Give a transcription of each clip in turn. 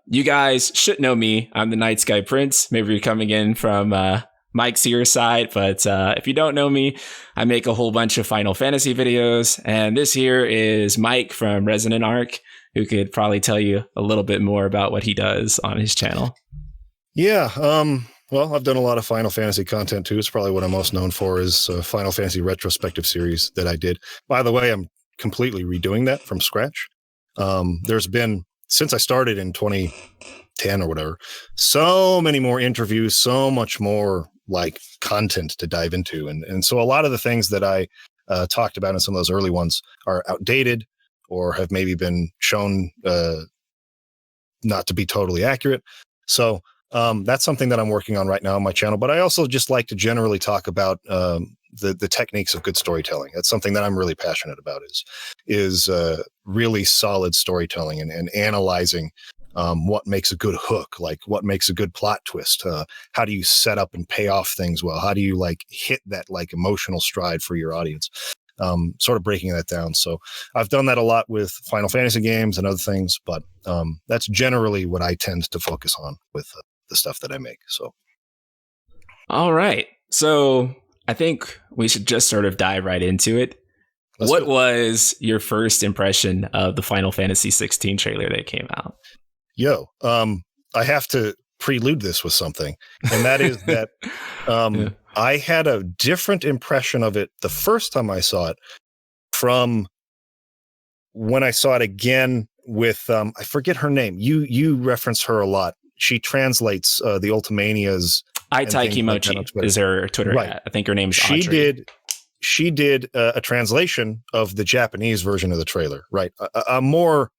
You guys should know me. I'm the Night Sky Prince. Maybe you're coming in from Mike's here side, but if you don't know me, I make a whole bunch of Final Fantasy videos, and this here is Mike from Resonant Arc, who could probably tell you a little bit more about what he does on his channel. Yeah, well, I've done a lot of Final Fantasy content too. It's probably what I'm most known for is a Final Fantasy retrospective series that I did. By the way, I'm completely redoing that from scratch. There's been, since I started in 2010 or whatever, so many more interviews, so much more like content to dive into. And so a lot of the things that I talked about in some of those early ones are outdated or have maybe been shown not to be totally accurate. So that's something that I'm working on right now on my channel. But I also just like to generally talk about the techniques of good storytelling. That's something that I'm really passionate about is really solid storytelling and analyzing what makes a good hook, like what makes a good plot twist. How do you set up and pay off things well? How do you like hit that like emotional stride for your audience? Sort of breaking that down. So I've done that a lot with Final Fantasy games and other things, but that's generally what I tend to focus on with the stuff that I make. So, all right. So I think we should just sort of dive right into it. What was your first impression of the Final Fantasy XVI trailer that came out? I have to prelude this with something, and that is that yeah. I had a different impression of it the first time I saw it from when I saw it again with, I forget her name. You reference her a lot. She translates the Ultimanias. Kimochi like is her Twitter right. hat. I think her name's Audrey. She did a translation of the Japanese version of the trailer, right? A more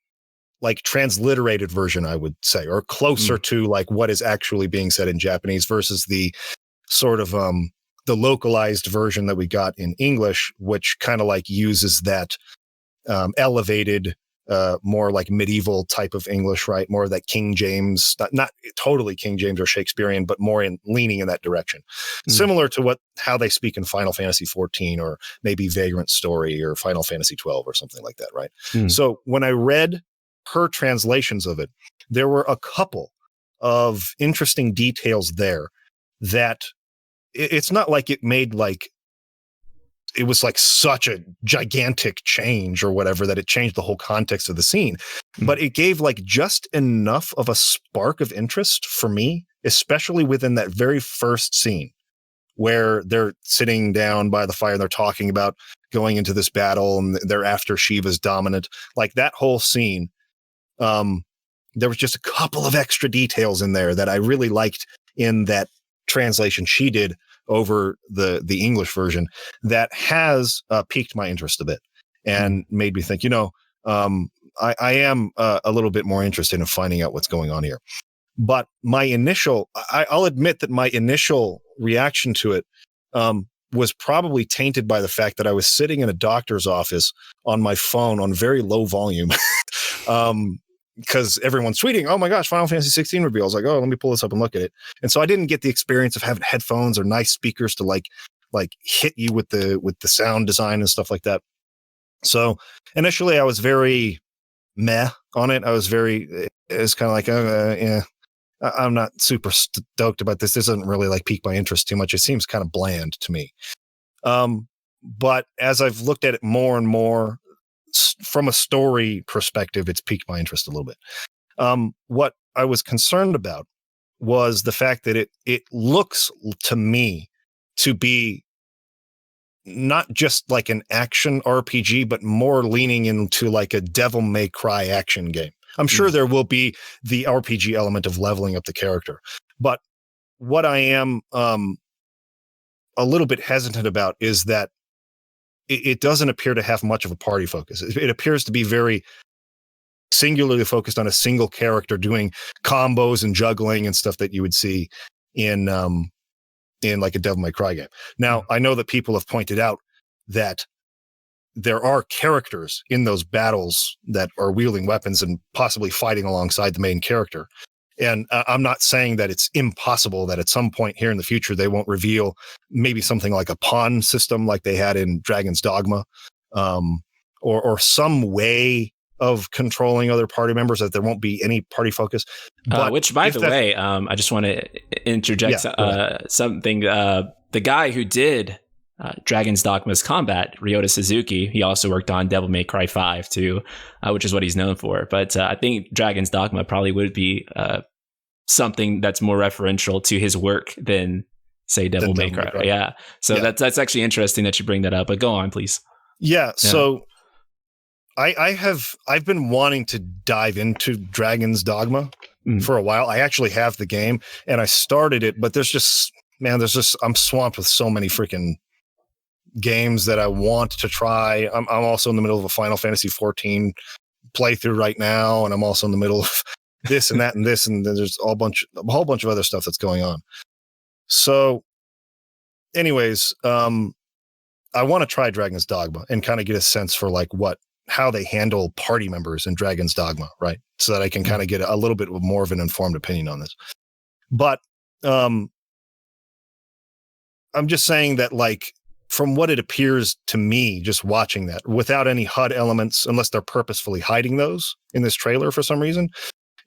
like transliterated version, I would say, or closer to like what is actually being said in Japanese versus the sort of the localized version that we got in English, which kind of like uses that elevated, more like medieval type of English, right? More of that King James, not totally King James or Shakespearean, but more in leaning in that direction. Similar to how they speak in Final Fantasy XIV or maybe Vagrant Story or Final Fantasy XII or something like that, right? So when I read her translations of it, there were a couple of interesting details there that it's not like it made like it was like such a gigantic change or whatever that it changed the whole context of the scene, but it gave like just enough of a spark of interest for me, especially within that very first scene where they're sitting down by the fire and they're talking about going into this battle and they're after Shiva's dominant, like that whole scene. There was just a couple of extra details in there that I really liked in that translation she did over the English version that has piqued my interest a bit and made me think, I am a little bit more interested in finding out what's going on here. But I'll admit that my initial reaction to it was probably tainted by the fact that I was sitting in a doctor's office on my phone on very low volume. Because everyone's tweeting, oh my gosh, Final Fantasy 16 reveal. I was like, oh, let me pull this up and look at it. And so I didn't get the experience of having headphones or nice speakers to like hit you with the sound design and stuff like that. So initially I was very meh on it. It's kind of like, yeah, I'm not super stoked about this. This doesn't really like pique my interest too much. It seems kind of bland to me. But as I've looked at it more and more, from a story perspective, it's piqued my interest a little bit. What I was concerned about was the fact that it looks to me to be not just like an action RPG, but more leaning into like a Devil May Cry action game. I'm sure there will be the RPG element of leveling up the character, but what I am a little bit hesitant about is that it doesn't appear to have much of a party focus. It appears to be very singularly focused on a single character doing combos and juggling and stuff that you would see in like a Devil May Cry game. Now, I know that people have pointed out that there are characters in those battles that are wielding weapons and possibly fighting alongside the main character. And I'm not saying that it's impossible that at some point here in the future, they won't reveal maybe something like a pawn system like they had in Dragon's Dogma, or some way of controlling other party members, that there won't be any party focus. But which, by the way, I just want to interject something. The guy who did Dragon's Dogma's combat, Ryota Suzuki, he also worked on Devil May Cry 5 too, which is what he's known for. But I think Dragon's Dogma probably would be something that's more referential to his work than, say, Devil May Cry. Yeah. So that's actually interesting that you bring that up. But go on, please. Yeah. So I've been wanting to dive into Dragon's Dogma for a while. I actually have the game and I started it, but I'm swamped with so many freaking games that I want to try. I'm also in the middle of a Final Fantasy XIV playthrough right now, and I'm also in the middle of this and that and this, and there's a whole bunch of other stuff that's going on. So anyways, I want to try Dragon's Dogma and kind of get a sense for like how they handle party members in Dragon's Dogma, right? So that I can kind of get a little bit more of an informed opinion on this. But I'm just saying that, like, from what it appears to me, just watching that, without any HUD elements, unless they're purposefully hiding those in this trailer for some reason,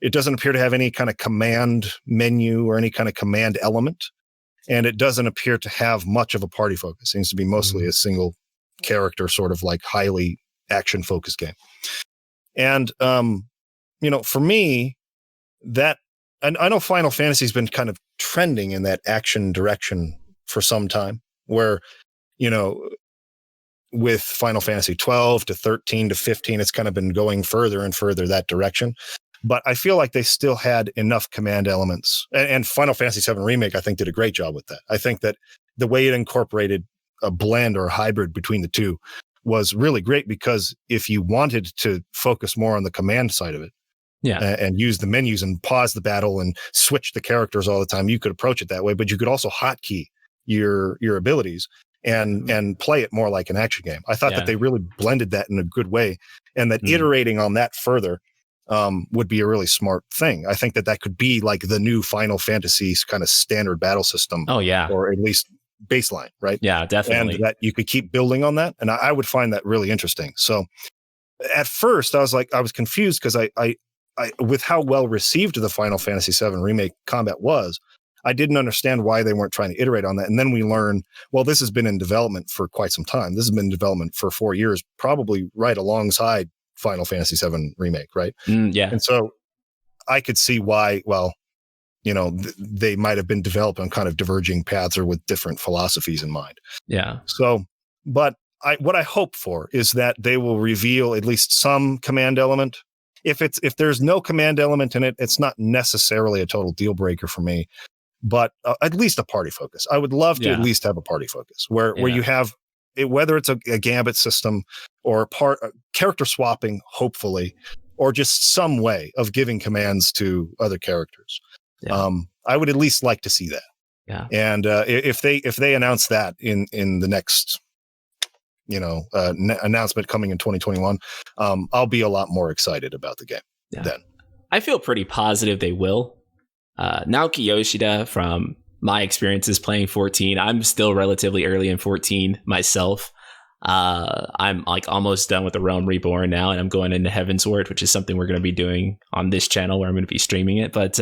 it doesn't appear to have any kind of command menu or any kind of command element. And it doesn't appear to have much of a party focus. It seems to be mostly a single character, sort of like highly action focused game. And, for me, and I know Final Fantasy has been kind of trending in that action direction for some time, where, with Final Fantasy 12 to 13 to 15, it's kind of been going further and further that direction. But I feel like they still had enough command elements. And Final Fantasy VII Remake, I think, did a great job with that. I think that the way it incorporated a blend or a hybrid between the two was really great, because if you wanted to focus more on the command side of it, and use the menus and pause the battle and switch the characters all the time, you could approach it that way. But you could also hotkey your abilities and play it more like an action game. I thought that they really blended that in a good way, and that iterating on that further would be a really smart thing. I think that could be like the new Final Fantasy kind of standard battle system. Oh, yeah. Or at least baseline, right? Yeah, definitely. And that you could keep building on that. And I would find that really interesting. So at first I was confused, because I with how well received the Final Fantasy VII Remake combat was, I didn't understand why they weren't trying to iterate on that. And then we learned, well, this has been in development for quite some time. This has been in development for 4 years, probably right alongside Final Fantasy VII Remake, right? And so I could see why, they might have been developed on kind of diverging paths or with different philosophies in mind. Yeah. So, but what I hope for is that they will reveal at least some command element. If there's no command element in it, it's not necessarily a total deal breaker for me, but at least a party focus. I would love to at least have a party focus where you have whether it's a gambit system or character swapping, hopefully, or just some way of giving commands to other characters. I would at least like to see that. Yeah. And if they announce that in the next announcement coming in 2021, I'll be a lot more excited about the game then. I feel pretty positive they will. Naoki Yoshida, from my experiences playing 14, I'm still relatively early in 14 myself. I'm like almost done with the Realm Reborn now, and I'm going into Heavensward, which is something we're going to be doing on this channel where I'm going to be streaming it. But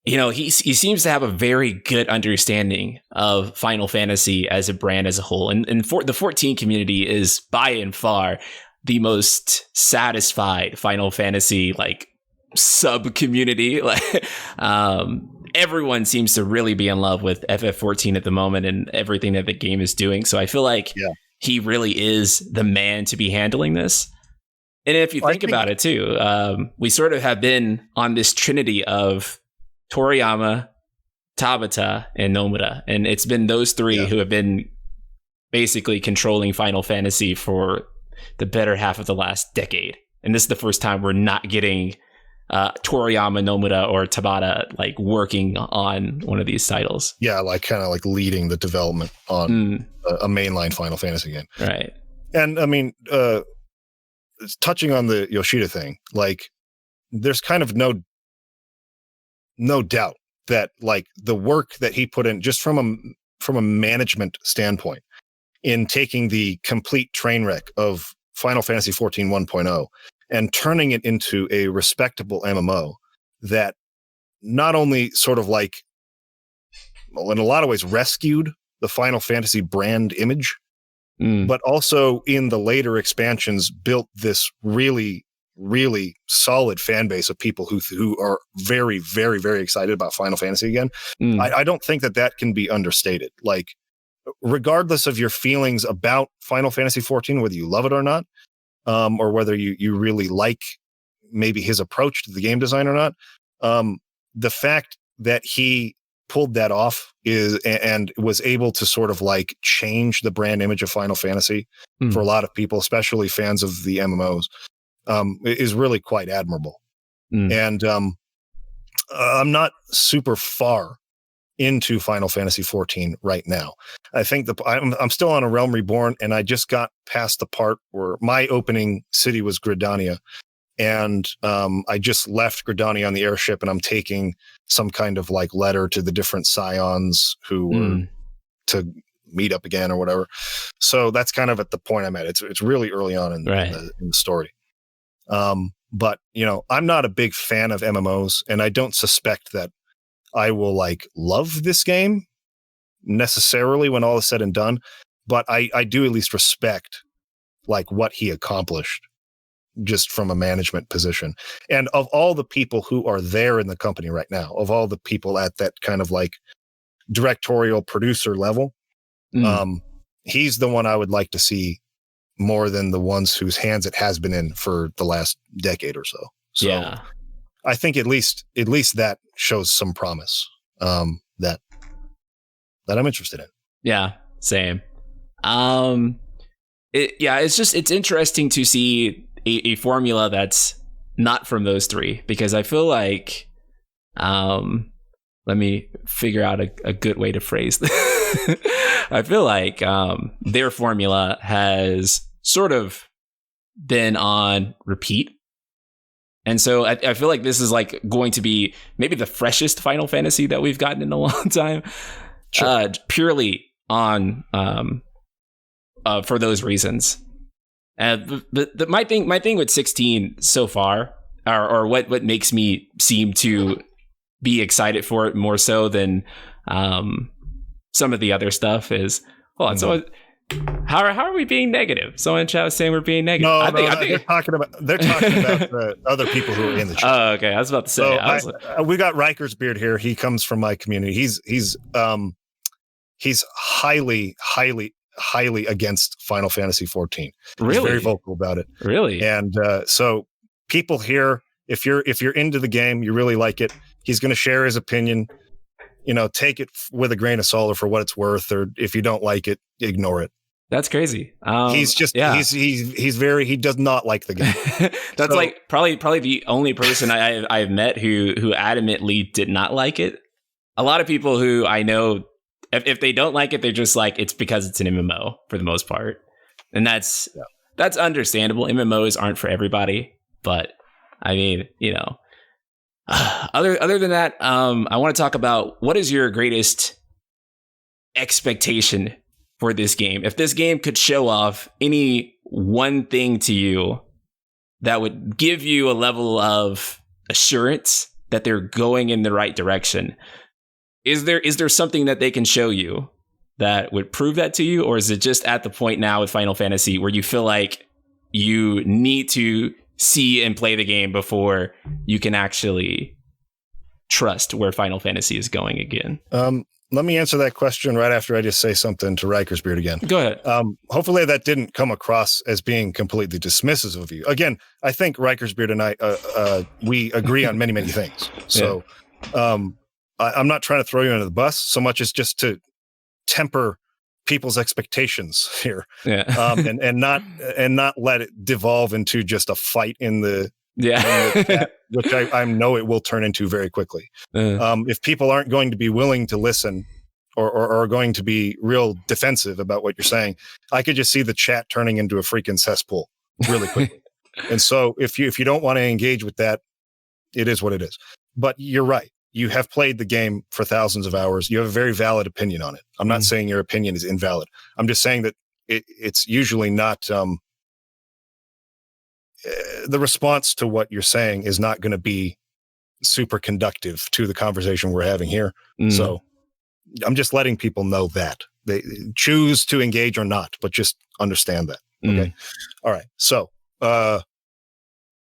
he seems to have a very good understanding of Final Fantasy as a brand as a whole, and the 14 community is by and far the most satisfied Final Fantasy sub community. Everyone seems to really be in love with FF14 at the moment and everything that the game is doing. So I feel like he really is the man to be handling this. And if you think about it too, we sort of have been on this trinity of Toriyama, Tabata, and Nomura. And it's been those three who have been basically controlling Final Fantasy for the better half of the last decade. And this is the first time we're not getting Toriyama, Nomura, or Tabata working on one of these titles. Yeah, kind of leading the development on a mainline Final Fantasy game. Right. And I mean, touching on the Yoshida thing, there's kind of no doubt that the work that he put in, just from a management standpoint, in taking the complete train wreck of Final Fantasy XIV 1.0 and turning it into a respectable MMO that not only sort of like, well, in a lot of ways rescued the Final Fantasy brand image, but also in the later expansions built this really, really solid fan base of people who are very, very, very excited about Final Fantasy again. I don't think that can be understated. Like, regardless of your feelings about Final Fantasy XIV, whether you love it or not, or whether you really like maybe his approach to the game design or not, the fact that he pulled that off and was able to sort of like change the brand image of Final Fantasy for a lot of people, especially fans of the MMOs, is really quite admirable. And I'm not super far into Final Fantasy XIV right now. I think I'm still on A Realm Reborn, and I just got past the part where my opening city was Gridania, and I just left Gridania on the airship, and I'm taking some kind of like letter to the different scions who were to meet up again or whatever. So that's kind of at the point I'm at. It's really early on in the story. But you know, I'm not a big fan of MMOs, and I don't suspect that I will like love this game necessarily when all is said and done, but I do at least respect like what he accomplished just from a management position. And of all the people who are there in the company right now, of all the people at that kind of like directorial producer level, he's the one I would like to see more than the ones whose hands it has been in for the last decade or so. So yeah. I think at least that shows some promise that I'm interested in. Yeah, same. It's interesting to see a formula that's not from those three, because I feel like let me figure out a good way to phrase this. I feel like their formula has sort of been on repeat. And so I feel like this is like going to be maybe the freshest Final Fantasy that we've gotten in a long time, purely on for those reasons. But my thing with 16 so far, or what makes me seem to be excited for it more so than some of the other stuff is, hold on, so how are we being negative? Someone in chat was saying we're being negative. I think they're talking about the other people who are in the chat. Oh, okay. I was about to say. So we got Riker's Beard here. He comes from my community. He's highly against Final Fantasy XIV. Really? He's very vocal about it. Really? And so people here, if you're into the game, you really like it, he's going to share his opinion. You know, take it with a grain of salt or for what it's worth, or if you don't like it, ignore it. That's crazy. He's just he does not like the game. That's like probably the only person I've met who adamantly did not like it. A lot of people who I know, if they don't like it, they're just like, it's because it's an MMO for the most part, and that's understandable. MMOs aren't for everybody, but I mean, you know. Other than that, I want to talk about, what is your greatest expectation for this game? If this game could show off any one thing to you that would give you a level of assurance that they're going in the right direction, is there something that they can show you that would prove that to you? Or is it just at the point now with Final Fantasy where you feel like you need to see and play the game before you can actually trust where Final Fantasy is going again? Let me answer that question right after I just say something to Riker's Beard again. Go ahead. Hopefully that didn't come across as being completely dismissive of you. Again, I think Riker's Beard and I, we agree on many, many things. So I'm not trying to throw you under the bus so much as just to temper people's expectations here. And not let it devolve into just a fight in the chat, which I know it will turn into very quickly. If people aren't going to be willing to listen or are going to be real defensive about what you're saying, I could just see the chat turning into a freaking cesspool really quickly. And so if you don't want to engage with that, it is what it is. But you're right. You have played the game for thousands of hours. You have a very valid opinion on it. I'm not saying your opinion is invalid. I'm just saying that it's usually not the response to what you're saying is not going to be super conductive to the conversation we're having here. So I'm just letting people know that they choose to engage or not, but just understand that. Okay. All right. So,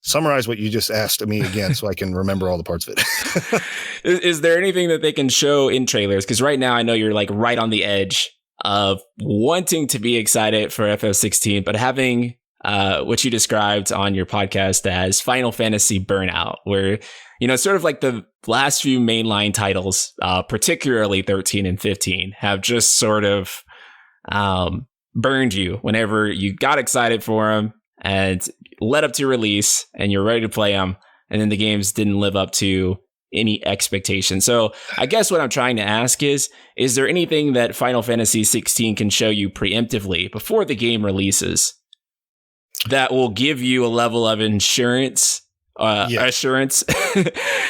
summarize what you just asked me again so I can remember all the parts of it. Is there anything that they can show in trailers? Because right now I know you're like right on the edge of wanting to be excited for FF16, but having what you described on your podcast as Final Fantasy burnout, where, you know, sort of like the last few mainline titles, particularly 13 and 15, have just sort of burned you whenever you got excited for them and led up to release and you're ready to play them, and then the games didn't live up to any expectation. So I guess what I'm trying to ask is there anything that Final Fantasy 16 can show you preemptively before the game releases that will give you a level of assurance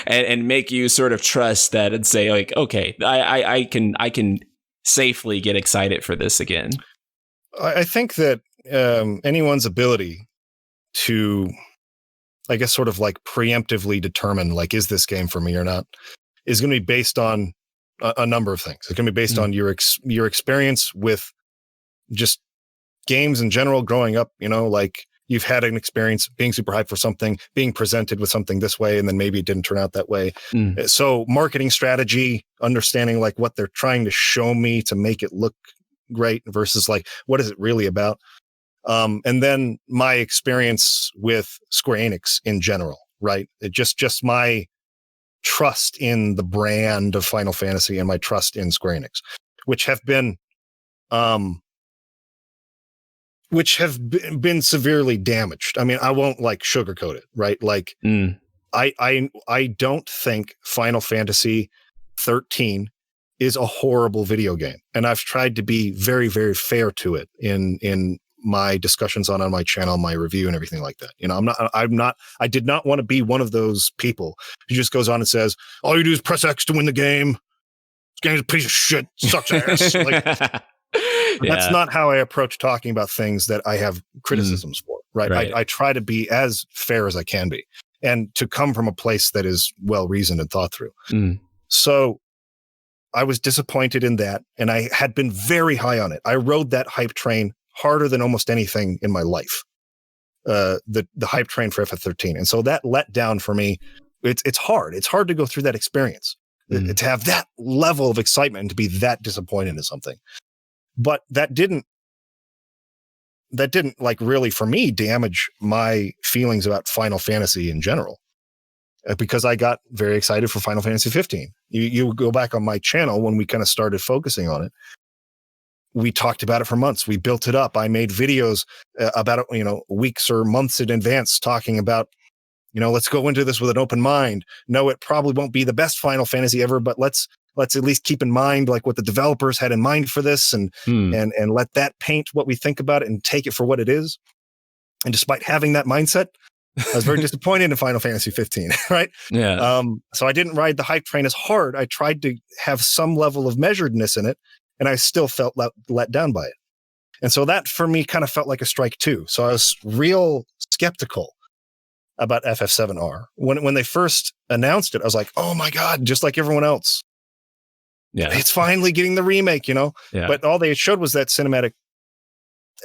and make you sort of trust that and say like, okay, I can safely get excited for this again? I think that anyone's ability to, I guess, sort of like preemptively determine, like, is this game for me or not, is going to be based on a number of things. It's going to be based on your experience with just games in general growing up, you know, like you've had an experience being super hyped for something, being presented with something this way, and then maybe it didn't turn out that way. So marketing strategy, understanding like what they're trying to show me to make it look great versus like, what is it really about? And then my experience with Square Enix in general, right? It just my trust in the brand of Final Fantasy and my trust in Square Enix, which have been severely damaged. I mean, I won't like sugarcoat it, right? Like I don't think Final Fantasy 13 is a horrible video game. And I've tried to be very, very fair to it in my discussions on my channel, my review and everything like that. You know, I did not want to be one of those people who just goes on and says, all you do is press X to win the game. This game's a piece of shit, sucks ass. Like, that's not how I approach talking about things that I have criticisms for, right? I try to be as fair as I can be and to come from a place that is well reasoned and thought through. So I was disappointed in that, and I had been very high on it. I rode that hype train harder than almost anything in my life. The hype train for FF13. And so that let down for me. It's hard. It's hard to go through that experience, to have that level of excitement and to be that disappointed in something. But that didn't like really for me damage my feelings about Final Fantasy in general, because I got very excited for Final Fantasy 15. You go back on my channel when we kind of started focusing on it. We talked about it for months. We built it up. I made videos about it, you know, weeks or months in advance, talking about, you know, let's go into this with an open mind. No, it probably won't be the best Final Fantasy ever, but let's at least keep in mind like what the developers had in mind for this, and let that paint what we think about it and take it for what it is. And despite having that mindset, I was very disappointed in Final Fantasy 15, right? Yeah. So I didn't ride the hype train as hard. I tried to have some level of measuredness in it, and I still felt let down by it. And so that for me kind of felt like a strike too. So I was real skeptical about FF7R. When they first announced it, I was like, oh my God, just like everyone else. Yeah. It's finally getting the remake, you know? Yeah. But all they showed was that cinematic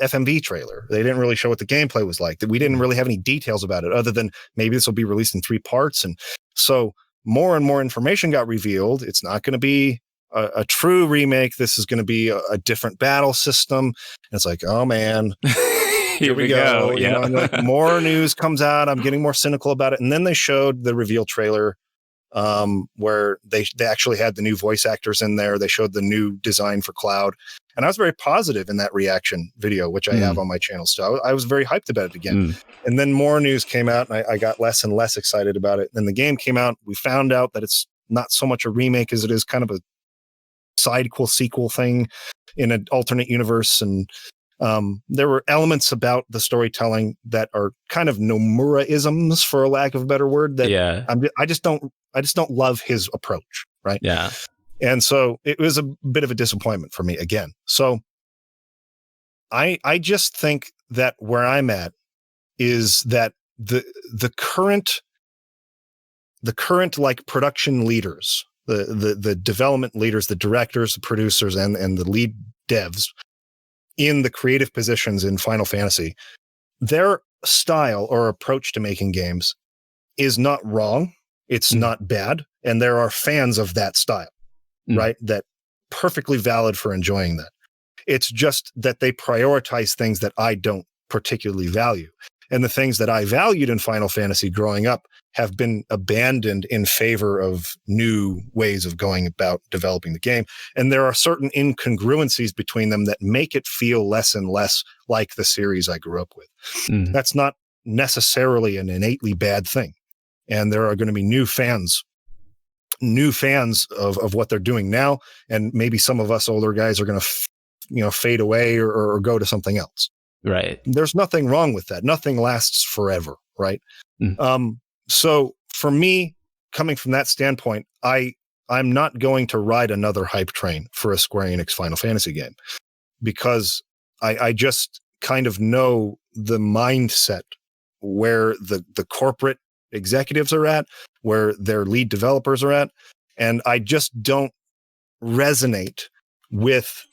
FMV trailer. They didn't really show what the gameplay was like. We didn't really have any details about it other than maybe this will be released in 3 parts. And so more and more information got revealed. It's not going to be a true remake. This is going to be a different battle system. And it's like, oh man, here we go. You know, and like more news comes out. I'm getting more cynical about it. And then they showed the reveal trailer where they actually had the new voice actors in there. They showed the new design for Cloud. And I was very positive in that reaction video, which I have on my channel still. I was very hyped about it again. And then more news came out, and I got less and less excited about it. Then the game came out. We found out that it's not so much a remake as it is kind of a sequel thing in an alternate universe. And there were elements about the storytelling that are kind of Nomura-isms, for a lack of a better word, that I just don't love his approach, right? Yeah. And so it was a bit of a disappointment for me again. So I just think that where I'm at is that the current like production leaders, the development leaders, the directors, the producers, and the lead devs in the creative positions in Final Fantasy, their style or approach to making games is not wrong. It's not bad. And there are fans of that style, right? That perfectly valid for enjoying that. It's just that they prioritize things that I don't particularly value. And the things that I valued in Final Fantasy growing up have been abandoned in favor of new ways of going about developing the game. And there are certain incongruencies between them that make it feel less and less like the series I grew up with. That's not necessarily an innately bad thing. And there are going to be new fans of what they're doing now. And maybe some of us older guys are going to, fade away or go to something else. Right. There's nothing wrong with that. Nothing lasts forever. Right. So for me, coming from that standpoint, I'm not going to ride another hype train for a Square Enix Final Fantasy game, because I just kind of know the mindset where the corporate executives are at, where their lead developers are at. And I just don't resonate with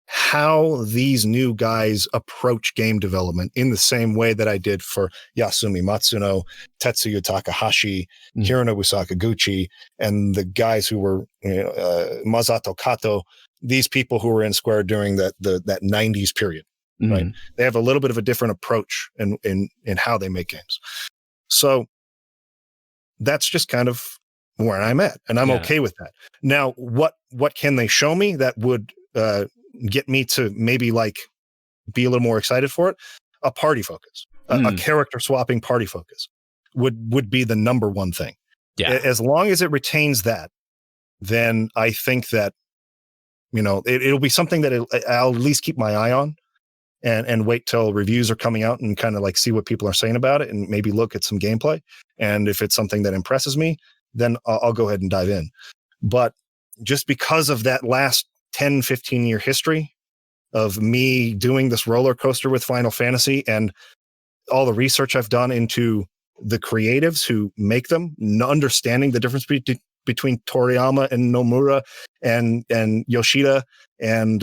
how these new guys approach game development in the same way that I did for Yasumi Matsuno, Tetsuya Takahashi, Hironobu Sakaguchi, and the guys who were Masato Kato, these people who were in Square during that 90s period, right? They have a little bit of a different approach in how they make games. So that's just kind of where I'm at, and I'm okay with that. Now, what can they show me that would get me to maybe like be a little more excited for it? A party focus, a character swapping party focus would be the number one thing. Yeah. As long as it retains that, then I think that, it'll be something that I'll at least keep my eye on and wait till reviews are coming out and kind of like see what people are saying about it and maybe look at some gameplay. And if it's something that impresses me, then I'll go ahead and dive in. But just because of that last 10, 15 year history of me doing this roller coaster with Final Fantasy and all the research I've done into the creatives who make them, understanding the difference between Toriyama and Nomura and Yoshida and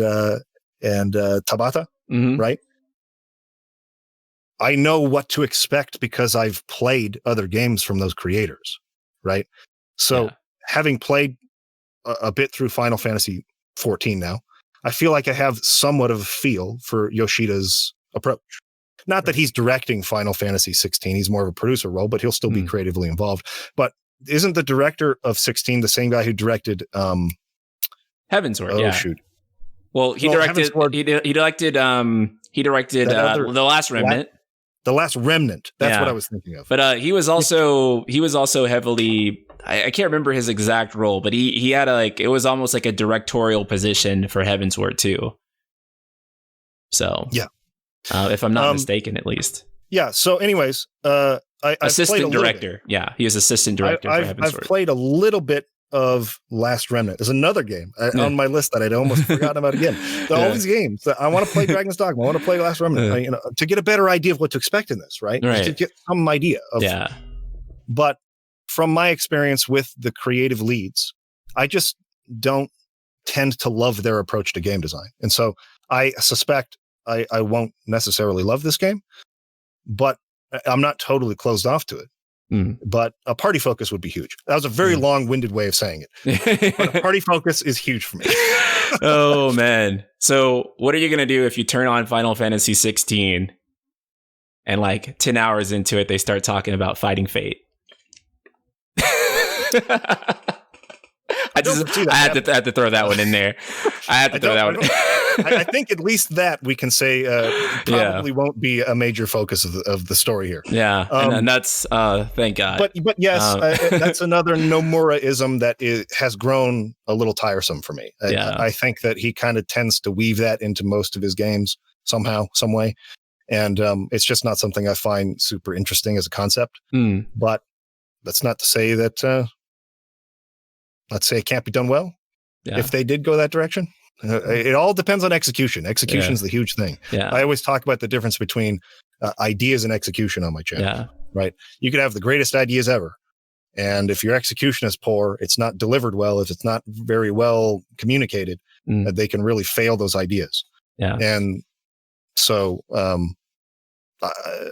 Tabata, right? I know what to expect because I've played other games from those creators, right? So having played a bit through Final Fantasy 14 now, I feel like I have somewhat of a feel for Yoshida's approach. Not that he's directing Final Fantasy 16, he's more of a producer role, but he'll still be creatively involved. But isn't the director of 16 the same guy who directed Heavensward? Oh shoot. Well, he directed The Last Remnant. The Last Remnant. That's what I was thinking of. But he was also heavily, I can't remember his exact role, but he had it was almost like a directorial position for Heavensward too. So if I'm not mistaken, at least. Yeah. So, anyways, assistant director. Yeah, he was assistant director for Heavensward. I've played a little bit of Last Remnant. There's another game on my list that I'd almost forgotten about again. All these games. I want to play Dragon's Dogma. I want to play Last Remnant. To get a better idea of what to expect in this, right? Just to get some idea of. Yeah. But from my experience with the creative leads, I just don't tend to love their approach to game design, and so I suspect I won't necessarily love this game, but I'm not totally closed off to it. But a party focus would be huge. That was a very long-winded way of saying it. But a party focus is huge for me. Oh, man. So what are you going to do if you turn on Final Fantasy 16 and 10 hours into it, they start talking about fighting fate? I had to throw that one in there. I think at least that we can say probably won't be a major focus of the story here. Yeah, and that's thank God. But yes, that's another Nomura-ism that has grown a little tiresome for me. I think that he kind of tends to weave that into most of his games somehow, some way, and it's just not something I find super interesting as a concept. But that's not to say that. Let's say it can't be done well. If they did go that direction. It all depends on execution. Execution is the huge thing. Yeah. I always talk about the difference between ideas and execution on my channel. Yeah. Right. You could have the greatest ideas ever, and if your execution is poor, it's not delivered well, if it's not very well communicated, they can really fail those ideas. Yeah. And so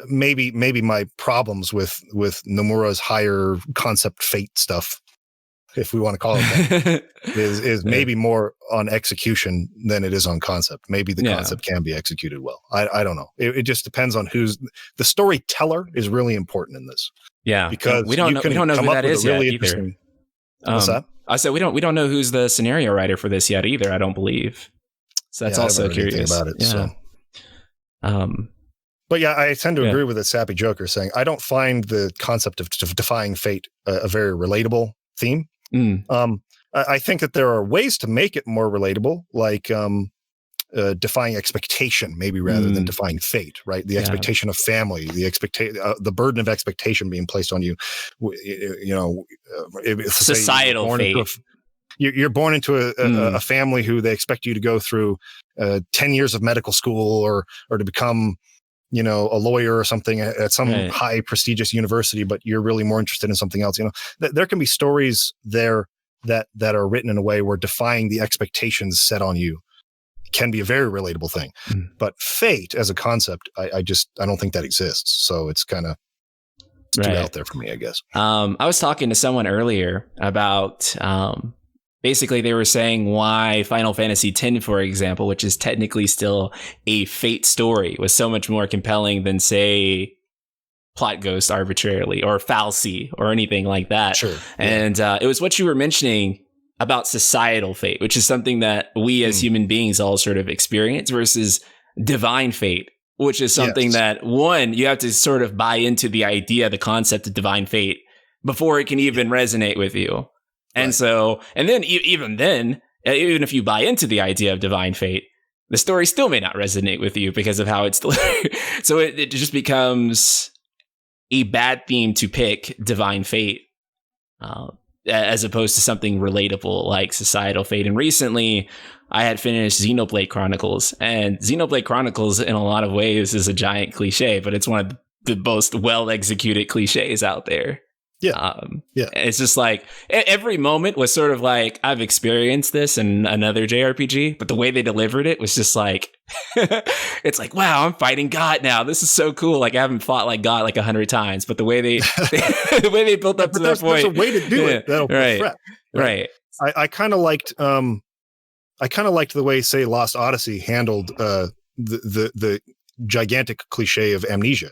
maybe my problems with Nomura's higher concept fate stuff, if we want to call it that, is maybe more on execution than it is on concept. Maybe the concept can be executed well. I don't know. It just depends on who's the storyteller is really important in this. Yeah, because we don't know who that is yet either. What's that? I said we don't know who's the scenario writer for this yet either. I don't believe. So that's also curious about it. Yeah. So. But yeah, I tend to agree with the Sappy Joker saying I don't find the concept of defying fate a very relatable theme. I think that there are ways to make it more relatable, like defying expectation, maybe rather than defying fate, right? The expectation of family, the burden of expectation being placed on you. Societal fate. You're born into a family who they expect you to go through 10 years of medical school or to become, a lawyer or something at some high prestigious university, but you're really more interested in something else. There can be stories there that are written in a way where defying the expectations set on you can be a very relatable thing. But fate as a concept, I don't think that exists. So it's kind of too out there for me, I guess. I was talking to someone earlier about basically, they were saying why Final Fantasy X, for example, which is technically still a fate story, was so much more compelling than, say, Plot Ghost arbitrarily or Falsy or anything like that. Sure. And it was what you were mentioning about societal fate, which is something that we as human beings all sort of experience, versus divine fate, which is something that, one, you have to sort of buy into the idea, the concept of divine fate before it can even resonate with you. And so, and then even if you buy into the idea of divine fate, the story still may not resonate with you because of how it's delivered. So it just becomes a bad theme to pick divine fate as opposed to something relatable like societal fate. And recently I had finished Xenoblade Chronicles, and Xenoblade Chronicles in a lot of ways is a giant cliche, but it's one of the most well executed cliches out there. It's just like every moment was sort of like, I've experienced this in another JRPG, but the way they delivered it was just like, it's like, wow, I'm fighting God now. This is so cool. Like, I haven't fought like God like 100 times, but the way they the way they built up to that point, there's a way to do it. That'll right. I kind of liked the way, say, Lost Odyssey handled the gigantic cliche of amnesia.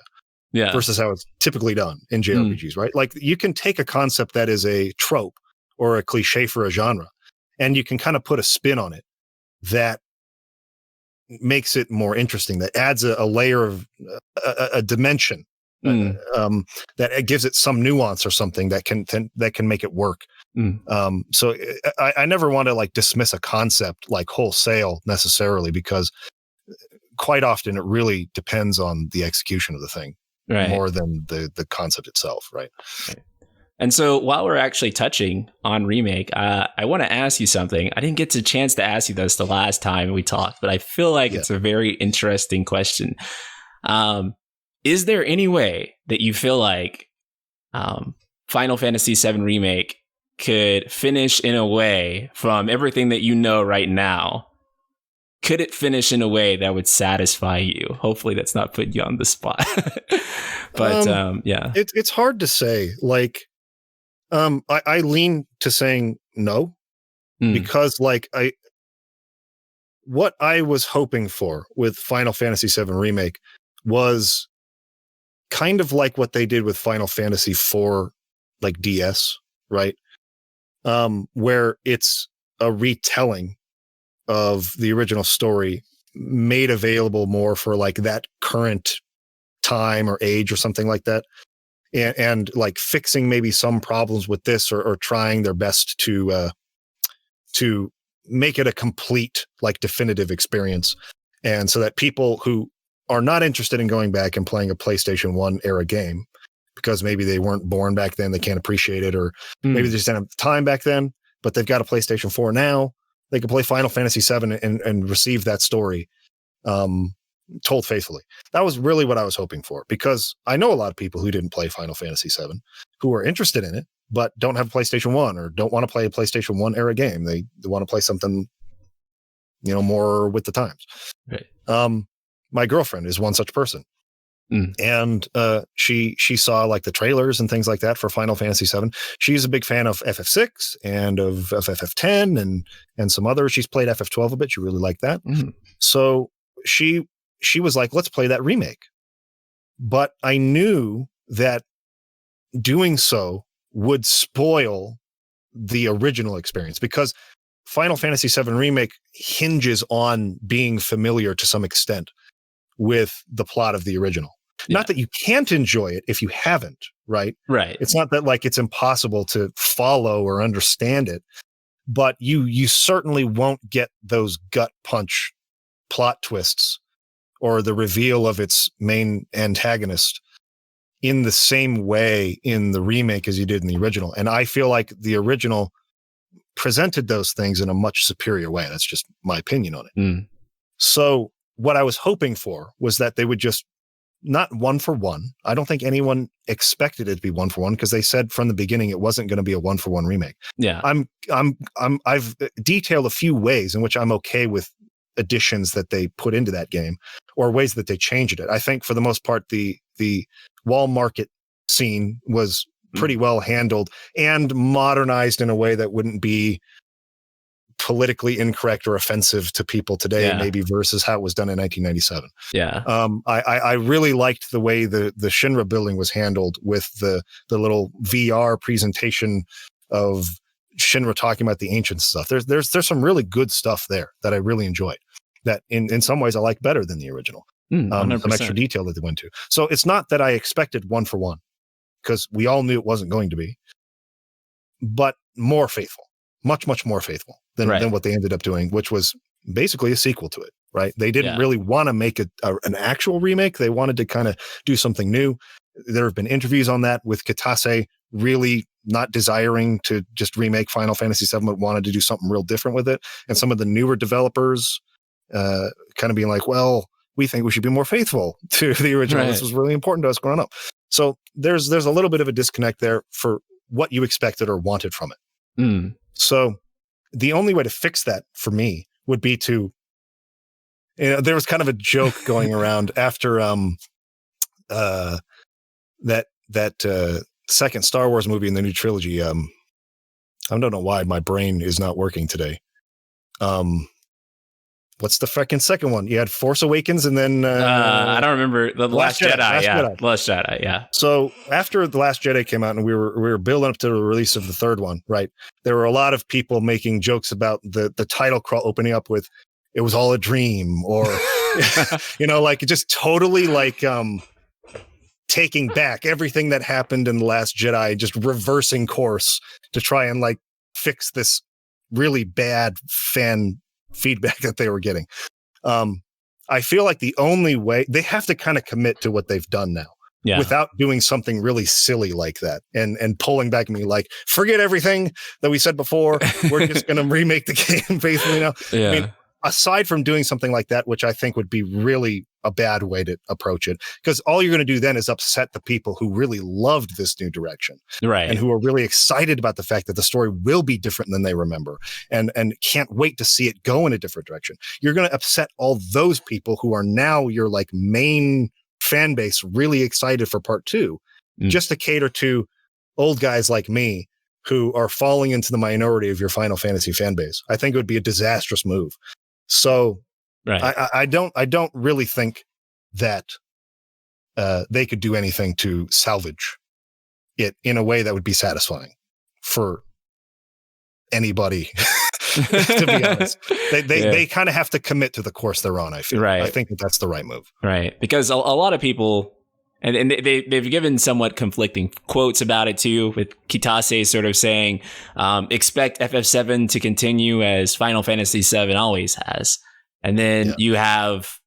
Versus how it's typically done in JRPGs, right? Like, you can take a concept that is a trope or a cliche for a genre, and you can kind of put a spin on it that makes it more interesting, that adds a layer of a dimension, that it gives it some nuance or something that can make it work. So I never want to like dismiss a concept like wholesale necessarily, because quite often it really depends on the execution of the thing. More than the concept itself, right? And so while we're actually touching on Remake, I want to ask you something. I didn't get a chance to ask you this the last time we talked, but I feel like it's a very interesting question. Is there any way that you feel like Final Fantasy VII Remake could finish in a way, from everything that you know right now, could it finish in a way that would satisfy you? Hopefully that's not putting you on the spot. But it's hard to say. Like, I lean to saying no, because like what I was hoping for with Final Fantasy VII Remake was kind of like what they did with Final Fantasy IV, like DS, right? Where it's a retelling of the original story made available more for like that current time or age or something like that. And like fixing maybe some problems with this, or trying their best to make it a complete, like, definitive experience. And so that people who are not interested in going back and playing a PlayStation 1 era game, because maybe they weren't born back then, they can't appreciate it, or maybe they just didn't have time back then, but they've got a PlayStation 4 now, they could play Final Fantasy VII and receive that story told faithfully. That was really what I was hoping for, because I know a lot of people who didn't play Final Fantasy VII who are interested in it, but don't have a PlayStation 1 or don't want to play a PlayStation 1 era game. They want to play something, more with the times. Right. My girlfriend is one such person. And she saw like the trailers and things like that for Final Fantasy VII. She's a big fan of FF6 and of FF10 and some others. She's played FF12 a bit. She really liked that. So she was like, let's play that remake. But I knew that doing so would spoil the original experience, because Final Fantasy VII Remake hinges on being familiar to some extent with the plot of the original. Yeah. Not that you can't enjoy it if you haven't, right? Right. It's not that like it's impossible to follow or understand it, but you certainly won't get those gut punch plot twists or the reveal of its main antagonist in the same way in the remake as you did in the original. And I feel like the original presented those things in a much superior way. That's just my opinion on it. So what I was hoping for was that they would just not one for one. I don't think anyone expected it to be one for one, because they said from the beginning it wasn't going to be a one for one remake. Yeah. I've detailed a few ways in which I'm okay with additions that they put into that game, or ways that they changed it. I think for the most part, the wall market scene was pretty well handled and modernized in a way that wouldn't be politically incorrect or offensive to people today, maybe versus how it was done in 1997. Yeah. I really liked the way the Shinra building was handled with the little VR presentation of Shinra talking about the ancient stuff. There's some really good stuff there that I really enjoyed, that in some ways I like better than the original. Some extra detail that they went to. So it's not that I expected one for one, because we all knew it wasn't going to be, but more faithful, much more faithful than what they ended up doing, which was basically a sequel to it. Right? They didn't really want to make an actual remake. They wanted to kind of do something new. There have been interviews on that with Kitase really not desiring to just remake Final Fantasy VII, but wanted to do something real different with it. And some of the newer developers kind of being like, well, we think we should be more faithful to the original. This was really important to us growing up. So there's a little bit of a disconnect there for what you expected or wanted from it. So the only way to fix that for me would be to, there was kind of a joke going around after that second Star Wars movie in the new trilogy. I don't know why my brain is not working today. What's the freaking second one? You had Force Awakens and then I don't remember. The Last Jedi. Last Jedi, yeah. So after The Last Jedi came out and we were building up to the release of the third one, right? There were a lot of people making jokes about the title crawl opening up with "It was all a dream," or like just totally like taking back everything that happened in The Last Jedi, just reversing course to try and like fix this really bad fan feedback that they were getting. I feel like the only way they have to kind of commit to what they've done now, without doing something really silly like that and pulling back me like, forget everything that we said before. We're just going to remake the game faithfully now. I mean, aside from doing something like that, which I think would be really a bad way to approach it, because all you're going to do then is upset the people who really loved this new direction, right? And who are really excited about the fact that the story will be different than they remember, and can't wait to see it go in a different direction. You're going to upset all those people who are now your like main fan base, really excited for part two, just to cater to old guys like me who are falling into the minority of your Final Fantasy fan base. I think it would be a disastrous move. So I don't really think that they could do anything to salvage it in a way that would be satisfying for anybody. To be honest, they kind of have to commit to the course they're on. I feel. I think that's the right move. Right, because a lot of people, and they've given somewhat conflicting quotes about it too, with Kitase sort of saying, expect FF7 to continue as Final Fantasy VII always has. And then you have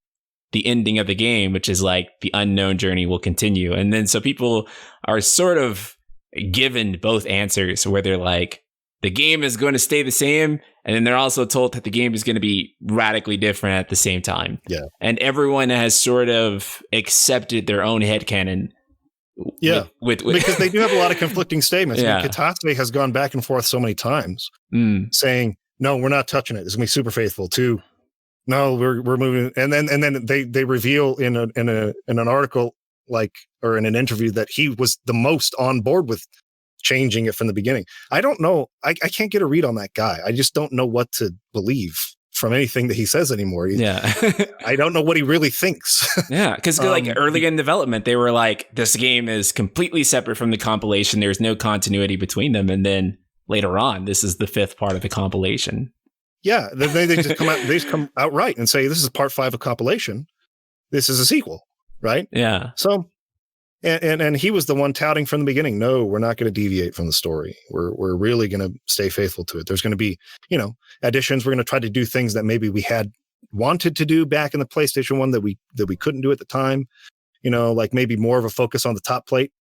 the ending of the game, which is like the unknown journey will continue. And then so people are sort of given both answers where they're like, the game is going to stay the same And then they're also told that the game is going to be radically different at the same time. Yeah. And everyone has sort of accepted their own headcanon. Yeah. With because they do have a lot of conflicting statements. Yeah. I mean, Kitase has gone back and forth so many times saying, no, we're not touching it. It's going to be super faithful too. No, we're moving. And then they reveal in an article, like, or in an interview, that he was the most on board with changing it from the beginning. I don't know. I can't get a read on that guy. I just don't know what to believe from anything that he says anymore. I don't know what he really thinks. Yeah, because like early in development, they were like, this game is completely separate from the compilation. There's no continuity between them. And then later on, this is the 5th part of the compilation. Yeah, they just come out. They just come outright and say, this is part 5 of compilation. This is a sequel, right? Yeah. So, and he was the one touting from the beginning, no, we're not going to deviate from the story. We're really going to stay faithful to it. There's going to be, additions. We're going to try to do things that maybe we had wanted to do back in the PlayStation 1 that we couldn't do at the time. Like maybe more of a focus on the top plate,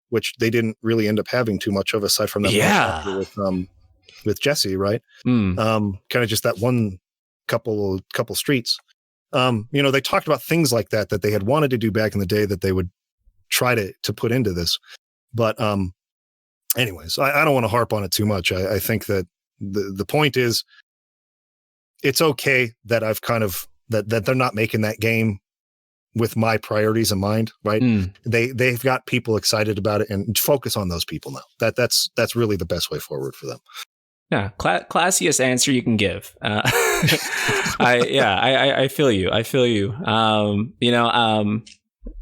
which they didn't really end up having too much of, aside from that with Jesse, right? Kind of just that one couple streets. They talked about things like that they had wanted to do back in the day that they would try to put into this. But anyways, I don't want to harp on it too much. I think that the point is, it's okay that I've kind of that they're not making that game with my priorities in mind, right? They've got people excited about it, and focus on those people now. That's really the best way forward for them. Yeah, classiest answer you can give. I feel you.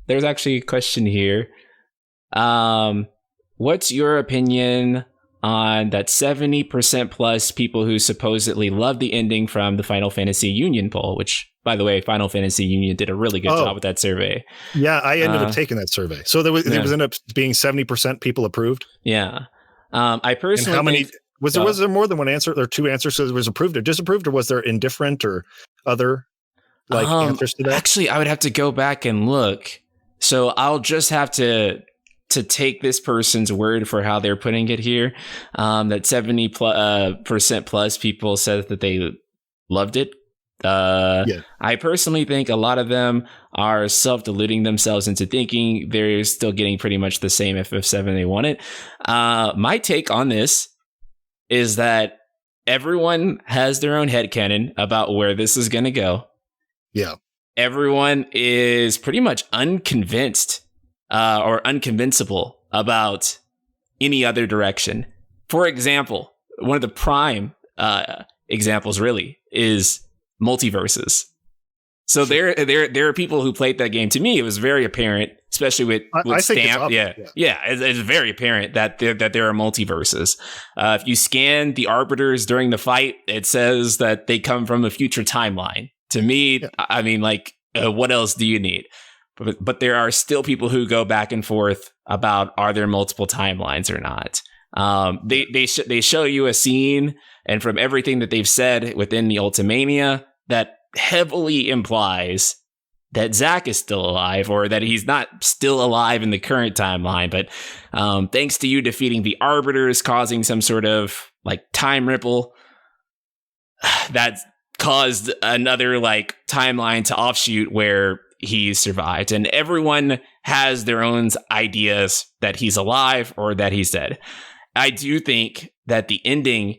There's actually a question here. What's your opinion on that 70% plus people who supposedly love the ending from the Final Fantasy Union poll, which, by the way, Final Fantasy Union did a really good job with that survey. Yeah, I ended up taking that survey. So there was ended up being 70% people approved. Yeah. I personally and how many was there more than one answer or 2 answers? So it was approved or disapproved, or was there indifferent or other answers to that? Actually, I would have to go back and look. So I'll just have to take this person's word for how they're putting it here. That 70% plus people said that they loved it. I personally think a lot of them are self-deluding themselves into thinking they're still getting pretty much the same FF7 they wanted. My take on this is that everyone has their own headcanon about where this is going to go. Yeah. Everyone is pretty much unconvinced or unconvincible about any other direction. For example, one of the prime examples really is multiverses. So there are people who played that game. To me, it was very apparent, especially with Stamp. It's very apparent that there are multiverses. If you scan the arbiters during the fight, it says that they come from a future timeline. To me, I mean, what else do you need? But there are still people who go back and forth about, are there multiple timelines or not? They show you a scene, and from everything that they've said within the Ultimania, that heavily implies that Zack is still alive, or that he's not still alive in the current timeline. But thanks to you defeating the arbiters, causing some sort of time ripple, that caused another timeline to offshoot where he survived, and everyone has their own ideas that he's alive or that he's dead. I do think that the ending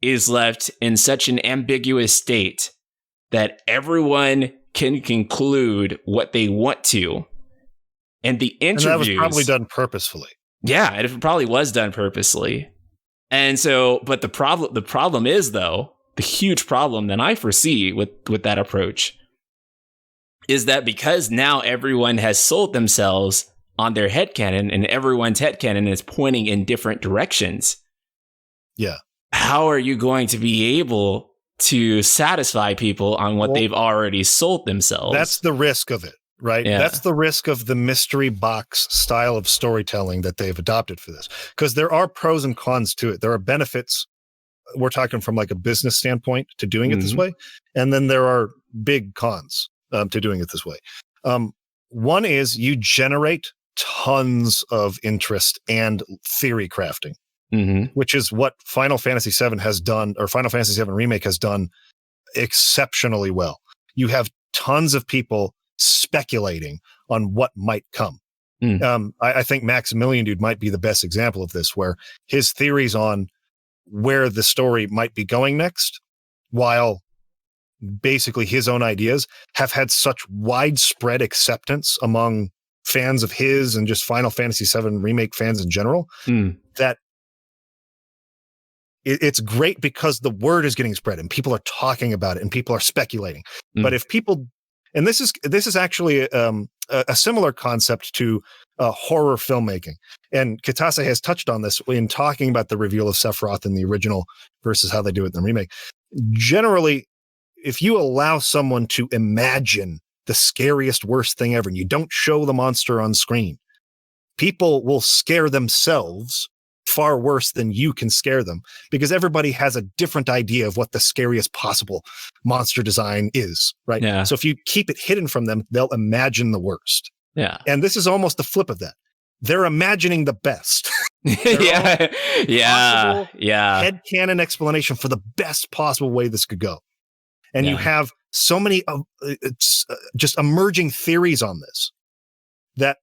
is left in such an ambiguous state that everyone can conclude what they want to. And the interviews... And that was probably done purposefully. Yeah, it probably was done purposely. And so, but the problem is, though, the huge problem that I foresee with that approach is that because now everyone has sold themselves on their headcanon, and everyone's headcanon is pointing in different directions. Yeah. How are you going to be able to satisfy people on what they've already sold themselves? That's the risk of it, right? Yeah. That's the risk of the mystery box style of storytelling that they've adopted for this. Because there are pros and cons to it. There are benefits. We're talking from a business standpoint to doing it this way. And then there are big cons to doing it this way. One is you generate tons of interest and theory crafting, which is what Final Fantasy VII has done, or Final Fantasy VII Remake has done exceptionally well. You have tons of people speculating on what might come. I think Maximilian Dude might be the best example of this, where his theories on where the story might be going next, while basically his own ideas have had such widespread acceptance among fans of his and just Final Fantasy VII Remake fans in general, that it's great because the word is getting spread and people are talking about it and people are speculating. But if people, and this is actually a similar concept to horror filmmaking, and Kitase has touched on this in talking about the reveal of Sephiroth in the original versus how they do it in the remake. Generally, if you allow someone to imagine the scariest, worst thing ever, and you don't show the monster on screen, people will scare themselves far worse than you can scare them, because everybody has a different idea of what the scariest possible monster design is, right? Yeah. So if you keep it hidden from them, they'll imagine the worst. Yeah. And this is almost the flip of that. They're imagining the best. Yeah. Headcanon explanation for the best possible way this could go. And you have so many just emerging theories on this that,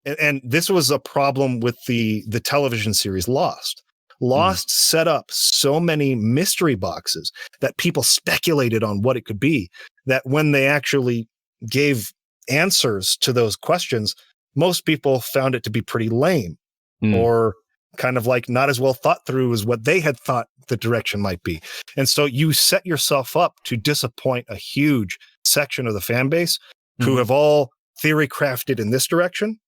and this was a problem with the television series Lost. Lost set up so many mystery boxes that people speculated on what it could be, that when they actually gave answers to those questions, most people found it to be pretty lame or kind of like not as well thought through as what they had thought the direction might be. And so you set yourself up to disappoint a huge section of the fan base who have all theory crafted in this direction.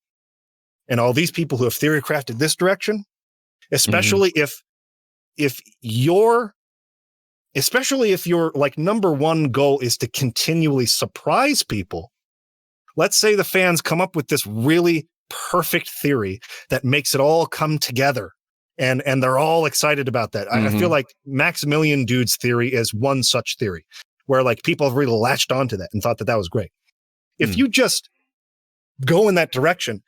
And all these people who have theory crafted this direction, especially if your like number one goal is to continually surprise people. Let's say the fans come up with this really perfect theory that makes it all come together, and they're all excited about that. I feel like Maximilian Dude's theory is one such theory where like people have really latched onto that and thought that was great. If you just go in that direction,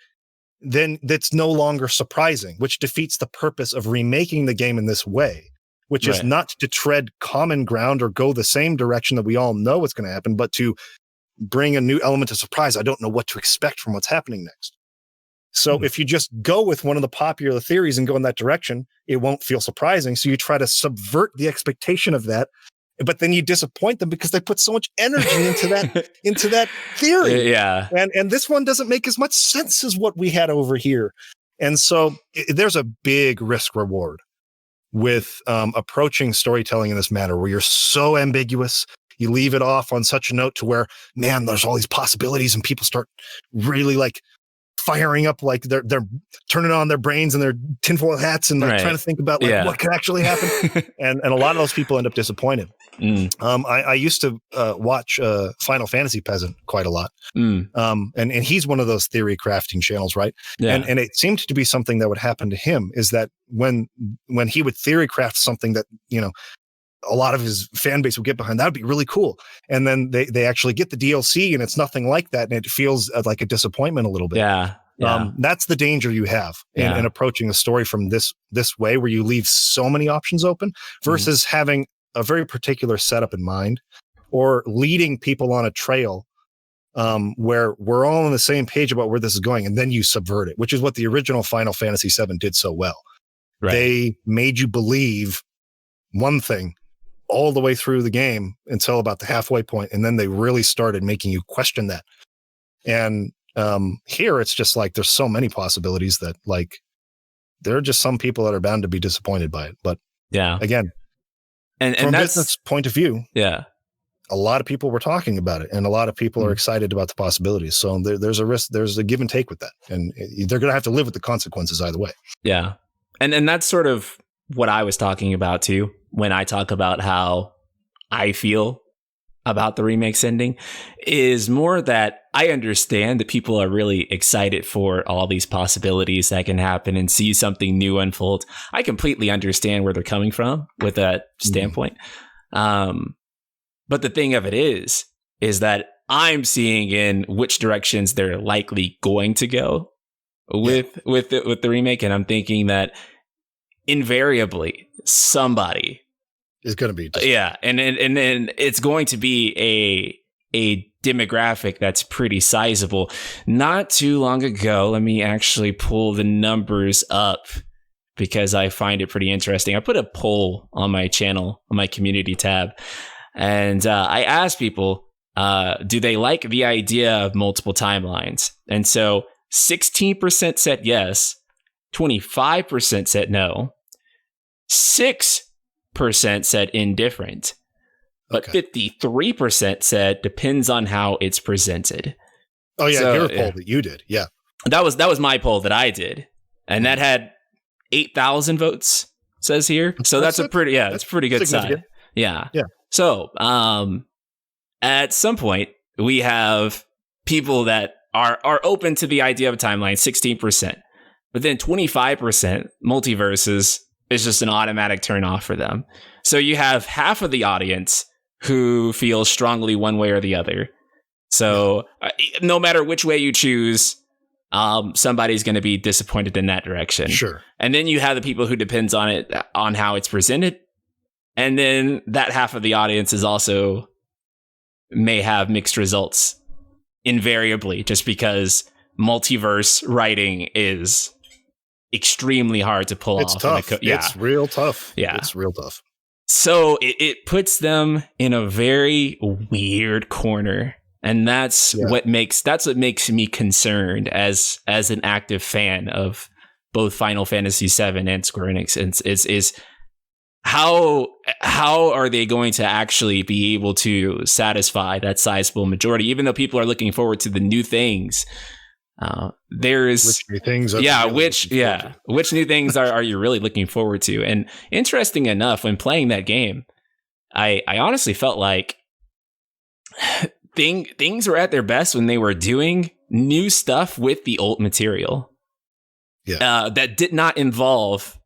then that's no longer surprising, which defeats the purpose of remaking the game in this way, which is not to tread common ground or go the same direction that we all know what's going to happen, but to bring a new element of surprise. I don't know what to expect from what's happening next. So if you just go with one of the popular theories and go in that direction, it won't feel surprising. So you try to subvert the expectation of that, but then you disappoint them because they put so much energy into that theory. Yeah. And this one doesn't make as much sense as what we had over here. And so there's a big risk reward with approaching storytelling in this manner, where you're so ambiguous. You leave it off on such a note to where, man, there's all these possibilities, and people start really like firing up, like they're turning on their brains and their tinfoil hats and like trying to think about like what could actually happen. and a lot of those people end up disappointed. I used to watch Final Fantasy Peasant quite a lot. And he's one of those theory crafting channels, right? Yeah. And it seemed to be something that would happen to him, is that when he would theory craft something that, you know, a lot of his fan base would get behind, that would be really cool. And then they actually get the DLC and it's nothing like that. And it feels like a disappointment a little bit. Yeah. That's the danger you have in approaching a story from this way, where you leave so many options open versus having a very particular setup in mind, or leading people on a trail where we're all on the same page about where this is going. And then you subvert it, which is what the original Final Fantasy VII did so well. Right. They made you believe one thing all the way through the game until about the halfway point, and then they really started making you question that. And here it's just like there's so many possibilities that like there are just some people that are bound to be disappointed by it. But again, and from a business point of view, a lot of people were talking about it, and a lot of people are excited about the possibilities. So there's a risk, there's a give and take with that, and they're going to have to live with the consequences either way. Yeah, and that's sort of what I was talking about too, when I talk about how I feel about the remake's ending, is more that I understand that people are really excited for all these possibilities that can happen and see something new unfold. I completely understand where they're coming from with that standpoint. But the thing of it is that I'm seeing in which directions they're likely going to go with the remake. And I'm thinking that invariably somebody is going to be and then it's going to be a demographic that's pretty sizable. Not too long ago, let me actually pull the numbers up because I find it pretty interesting. I put a poll on my channel, on my community tab, and I asked people, do they like the idea of multiple timelines? And so 16% said yes, 25% said no, 6% said indifferent, but 53% said depends on how it's presented. Oh yeah, so, your poll that you did, yeah. That was my poll that I did, and that had 8,000 votes. Says here, so that's a pretty that's pretty good side. Yeah. So, at some point, we have people that are open to the idea of a timeline, 16%, but then 25% multiverses is just an automatic turn off for them. So you have half of the audience who feels strongly one way or the other. So no matter which way you choose, somebody's going to be disappointed in that direction. Sure. And then you have the people who depends on it, on how it's presented. And then that half of the audience is also may have mixed results invariably, just because multiverse writing is extremely hard to pull off. Tough. It's real tough. Yeah. It's real tough. So it puts them in a very weird corner. And that's what makes me concerned as an active fan of both Final Fantasy VII and Square Enix is how are they going to actually be able to satisfy that sizable majority, even though people are looking forward to the new things. Which new things are you really looking forward to? And interesting enough, when playing that game, I honestly felt like things were at their best when they were doing new stuff with the old material. That did not involve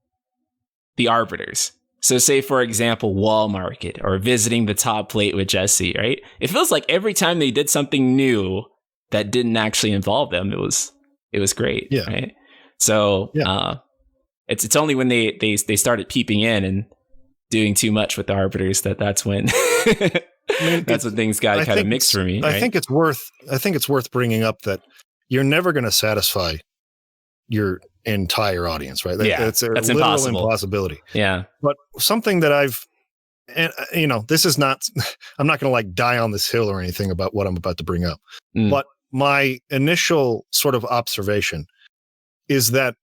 the arbiters. So say, for example, Wall Market or visiting the top plate with Jesse, right? It feels like every time they did something new that didn't actually involve them, it was great. Yeah. Right. So it's only when they started peeping in and doing too much with the arbiters that's when that's when things got kind of mixed for me. Right? I think it's worth bringing up that you're never going to satisfy your entire audience, right? That's a literal impossibility. Yeah. But something that this is not, I'm not going to like die on this hill or anything about what I'm about to bring up, but my initial sort of observation is that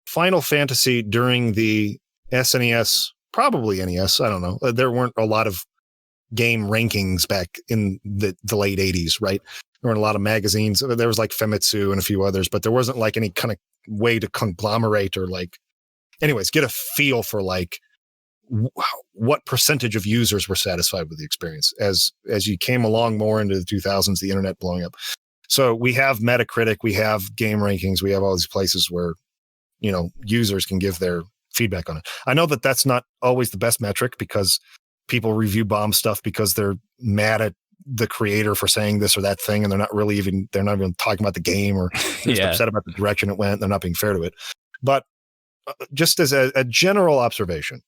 Final Fantasy during the SNES, probably NES, I don't know, there weren't a lot of game rankings back in the late 80s, right? There weren't a lot of magazines. There was like Famitsu and a few others, but there wasn't like any kind of way to conglomerate or like, anyways, get a feel for like what percentage of users were satisfied with the experience as you came along more into the 2000s, the internet blowing up. So we have Metacritic, we have game rankings, we have all these places where, users can give their feedback on it. I know that that's not always the best metric because people review bomb stuff because they're mad at the creator for saying this or that thing, and they're not even talking about the game, or they're just upset about the direction it went. They're not being fair to it. But just as a general observation,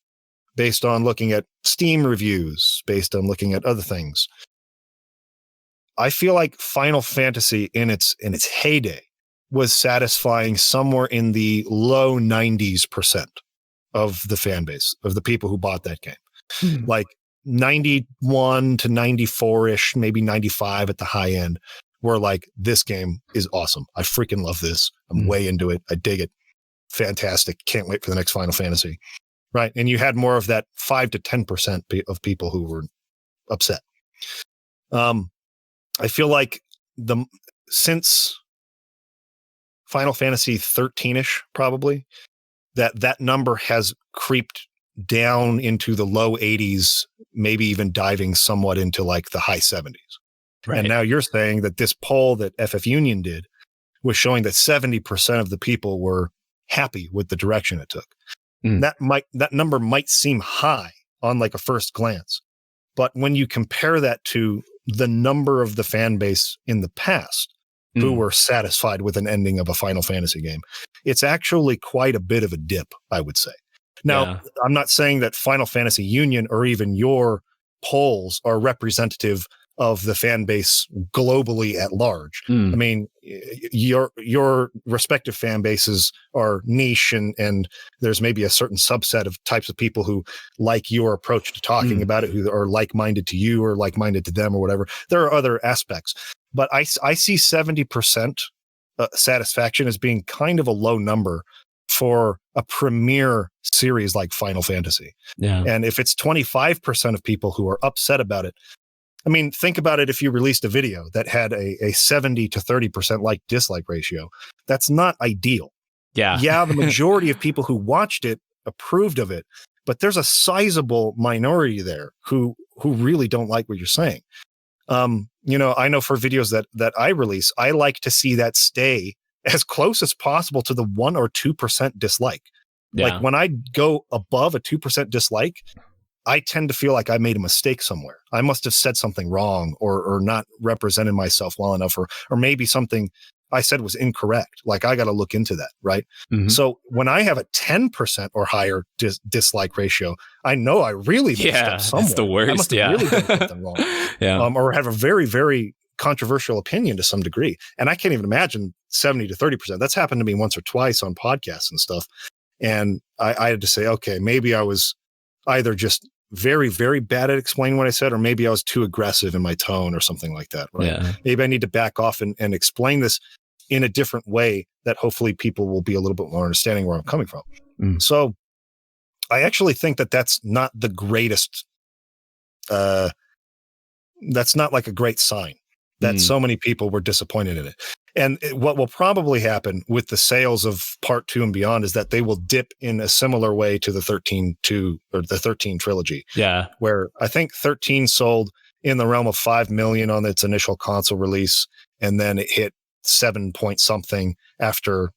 based on looking at Steam reviews, based on looking at other things, I feel like Final Fantasy in its heyday was satisfying somewhere in the low 90% of the fan base, of the people who bought that game. Like 91 to 94-ish, maybe 95 at the high end, were like, this game is awesome. I freaking love this. I'm way into it. I dig it. Fantastic. Can't wait for the next Final Fantasy. Right. And you had more of that 5 to 10% of people who were upset. I feel like since Final Fantasy 13-ish, probably, that number has creeped down into the low 80s, maybe even diving somewhat into like the high 70s. Right. And now you're saying that this poll that FF Union did was showing that 70% of the people were happy with the direction it took. That number might seem high on like a first glance, but when you compare that to the number of the fan base in the past who were satisfied with an ending of a Final Fantasy game, it's actually quite a bit of a dip, I would say. Now, Yeah. I'm not saying that Final Fantasy Union or even your polls are representative of the fan base globally at large. I mean, your respective fan bases are niche, and there's maybe a certain subset of types of people who like your approach to talking about it, who are like-minded to you or like-minded to them or whatever. There are other aspects, but I see 70% satisfaction as being kind of a low number for a premier series like Final Fantasy. Yeah. And if it's 25% of people who are upset about it, I mean, think about it. If you released a video that had a 70 to 30% like dislike ratio, that's not ideal. Yeah. Yeah, the majority of people who watched it approved of it, but there's a sizable minority there who really don't like what you're saying. You know, I know for videos that I release, I like to see that stay as close as possible to the 1 or 2% dislike. Yeah. Like when I go above a 2% dislike, I tend to feel like I made a mistake somewhere. I must have said something wrong or not represented myself well enough, or maybe something I said was incorrect. Like I got to look into that, right? So when I have a 10% or higher dislike ratio, I know I really messed up somewhere. That's the worst. I must have really done something wrong. Or have a very, very controversial opinion to some degree. And I can't even imagine 70 to 30%. That's happened to me once or twice on podcasts and stuff. And I had to say, okay, maybe I was either just very, very bad at explaining what I said, or maybe I was too aggressive in my tone or something like that. Right? Yeah. Maybe I need to back off and explain this in a different way that hopefully people will be a little bit more understanding where I'm coming from. So I actually think that that's not the greatest, that's not like a great sign that so many people were disappointed in it. And what will probably happen with the sales of Part 2 and beyond is that they will dip in a similar way to the 13 trilogy. Yeah. Where I think 13 sold in the realm of 5 million on its initial console release, and then it hit 7 point something after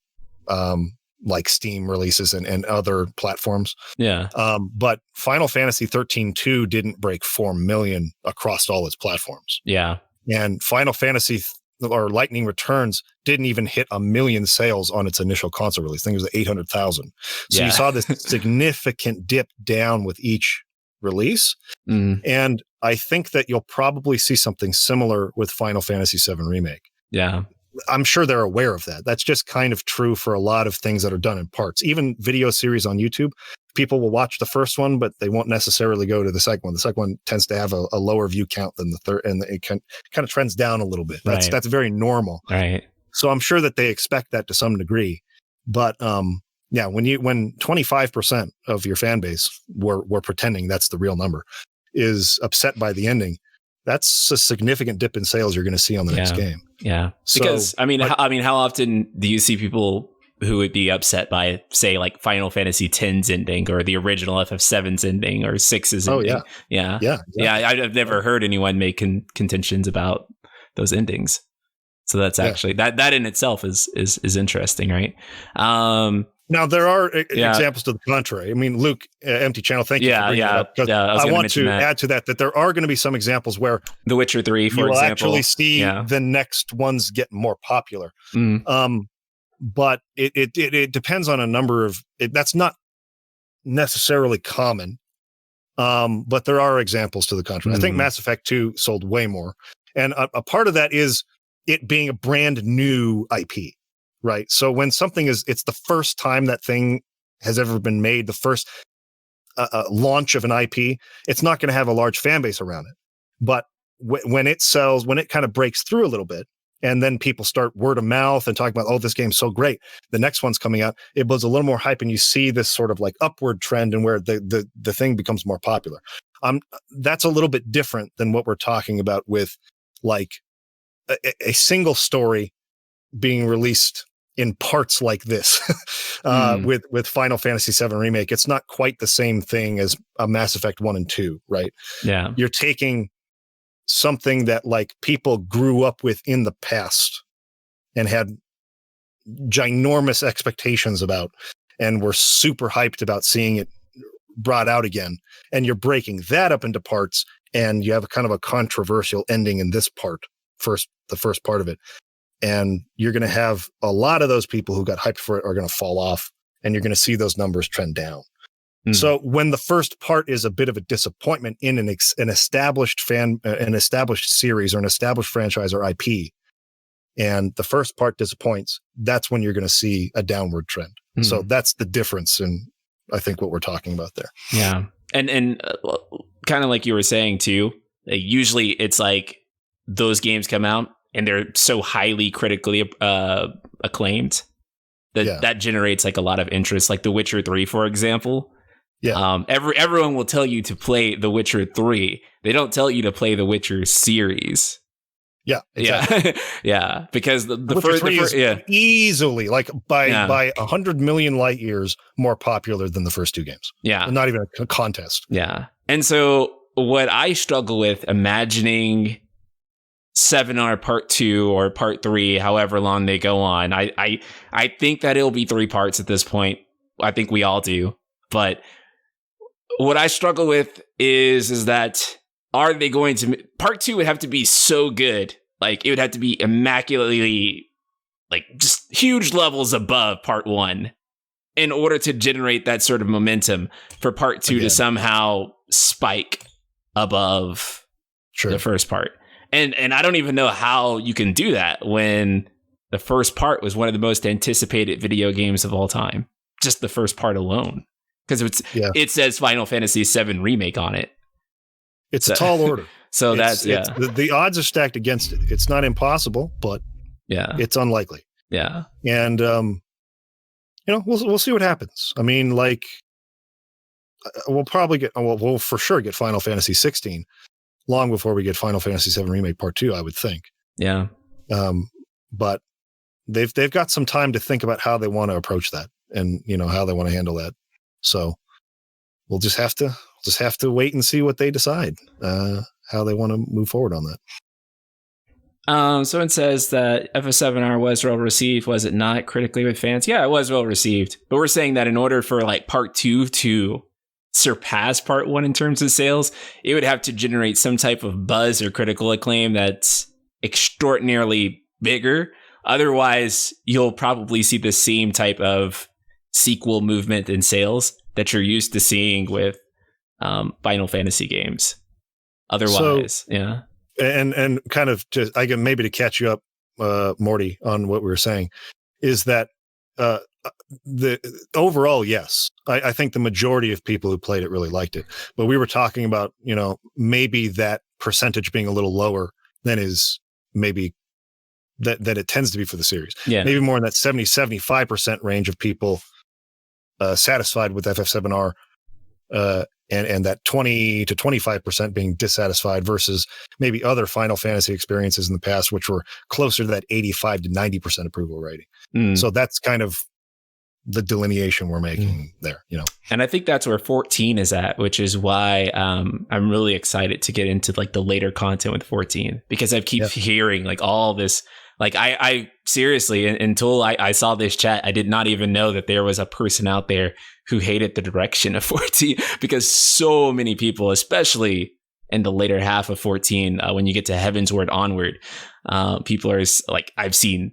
like Steam releases and other platforms. Yeah. But Final Fantasy 13-2 didn't break 4 million across all its platforms. Yeah. And Final Fantasy or Lightning Returns didn't even hit 1 million sales on its initial console release. I think it was 800,000. So you saw this significant dip down with each release. And I think that you'll probably see something similar with Final Fantasy VII Remake. Yeah. I'm sure they're aware of that. That's just kind of true for a lot of things that are done in parts. Even video series on YouTube, people will watch the first one, but they won't necessarily go to the second one. The second one tends to have a lower view count than the third, and it kind of trends down a little bit. That's very normal. Right. So I'm sure that they expect that to some degree. But yeah, when 25% of your fan base were pretending that's the real number is upset by the ending, that's a significant dip in sales you're going to see on the next game. Yeah. So, because how often do you see people who would be upset by, say, like Final Fantasy X's ending or the original FF7's ending or 6's ending? Yeah. I've never heard anyone make contentions about those endings. So that's actually that in itself is interesting, right? Now, there are examples to the contrary. I mean, Luke, Empty Channel, thank you for bringing that up. I want to add to that there are going to be some examples where The Witcher 3, for example, you will actually see the next ones get more popular. But it depends on a number of that's not necessarily common. But there are examples to the contrary. I think Mass Effect 2 sold way more. And a part of that is it being a brand new IP. Right. So when something it's the first time that thing has ever been made, the first launch of an IP, it's not going to have a large fan base around it. But when it sells, when it kind of breaks through a little bit, and then people start word of mouth and talking about, oh, this game's so great, the next one's coming out, it builds a little more hype, and you see this sort of like upward trend and where the thing becomes more popular. That's a little bit different than what we're talking about with like a single story being released in parts like this with Final Fantasy VII Remake. It's not quite the same thing as a Mass Effect 1 and 2, right? Yeah. You're taking something that like people grew up with in the past and had ginormous expectations about and were super hyped about seeing it brought out again. And you're breaking that up into parts, and you have a kind of a controversial ending in this part, the first part of it. And you're going to have a lot of those people who got hyped for it are going to fall off, and you're going to see those numbers trend down. So when the first part is a bit of a disappointment in an established an established series or an established franchise or IP, and the first part disappoints, that's when you're going to see a downward trend. So that's the difference in, I think, what we're talking about there. Yeah. And kind of like you were saying too, usually it's like those games come out and they're so highly critically acclaimed that generates like a lot of interest, like The Witcher 3, for example. Yeah. Everyone will tell you to play The Witcher 3. They don't tell you to play The Witcher series. Yeah, exactly. Yeah, because the first is easily like by 100 million light years more popular than the first two games. Yeah, not even a contest. Yeah, and so what I struggle with imagining 7R Part 2 or Part 3, however long they go on, I think that it'll be 3 parts at this point. I think we all do, but what I struggle with is that. Are they going to... Part 2 would have to be so good. Like, it would have to be immaculately... Like, just huge levels above Part 1 in order to generate that sort of momentum for Part 2 to somehow spike above the first part. And I don't even know how you can do that when the first part was one of the most anticipated video games of all time. Just the first part alone. Because it says Final Fantasy VII Remake on it. It's a tall order. So the odds are stacked against it. It's not impossible, but it's unlikely. Yeah. And, we'll see what happens. I mean, like, we'll for sure get Final Fantasy XVI long before we get Final Fantasy VII Remake Part 2, I would think. Yeah. But they've got some time to think about how they want to approach that and, how they want to handle that. So we'll just have to wait and see what they decide, how they want to move forward on that. So it says that FF7R was well received. Was it not critically with fans? Yeah, it was well received. But we're saying that in order for like Part 2 to surpass Part 1 in terms of sales, it would have to generate some type of buzz or critical acclaim that's extraordinarily bigger. Otherwise, you'll probably see the same type of sequel movement in sales that you're used to seeing with Final Fantasy games. Otherwise, and kind of just, I can maybe to catch you up, Morty, on what we were saying, is that the overall, yes, I think the majority of people who played it really liked it. But we were talking about, maybe that percentage being a little lower than is maybe that it tends to be for the series. Yeah, maybe more in that 70-75% range of people satisfied with FF7R. And that 20 to 25% being dissatisfied versus maybe other Final Fantasy experiences in the past, which were closer to that 85 to 90% approval rating. So that's kind of the delineation we're making there, And I think that's where 14 is at, which is why I'm really excited to get into like the later content with 14, because I keep hearing like all this. Like I seriously, until I saw this chat, I did not even know that there was a person out there who hated the direction of 14, because so many people, especially in the later half of 14, when you get to Heavensward onward, people are like, I've seen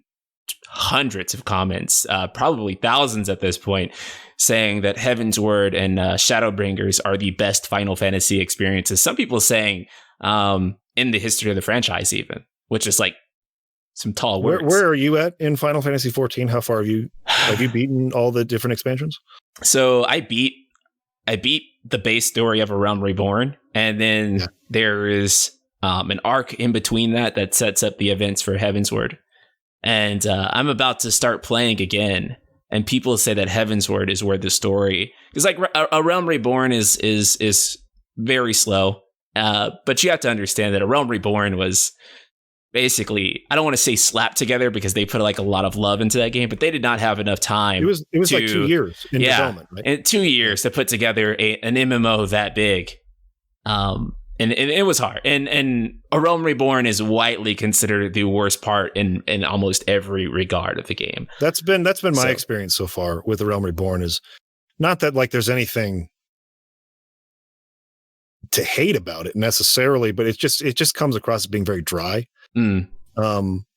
hundreds of comments, probably thousands at this point, saying that Heavensward and Shadowbringers are the best Final Fantasy experiences. Some people saying in the history of the franchise, even, which is like some tall words. Where are you at in Final Fantasy XIV? How far have you beaten all the different expansions? So I beat the base story of A Realm Reborn, and then there is an arc in between that sets up the events for Heavensward. And I'm about to start playing again, and people say that Heavensward is where the story, because like A Realm Reborn is very slow, but you have to understand that A Realm Reborn was basically, I don't want to say slapped together because they put like a lot of love into that game, but they did not have enough time. It was like 2 years in development, right? And 2 years to put together an MMO that big. And it was hard. And A Realm Reborn is widely considered the worst part in almost every regard of the game. That's been my experience so far with A Realm Reborn. Is not that like there's anything to hate about it necessarily, but it just comes across as being very dry. And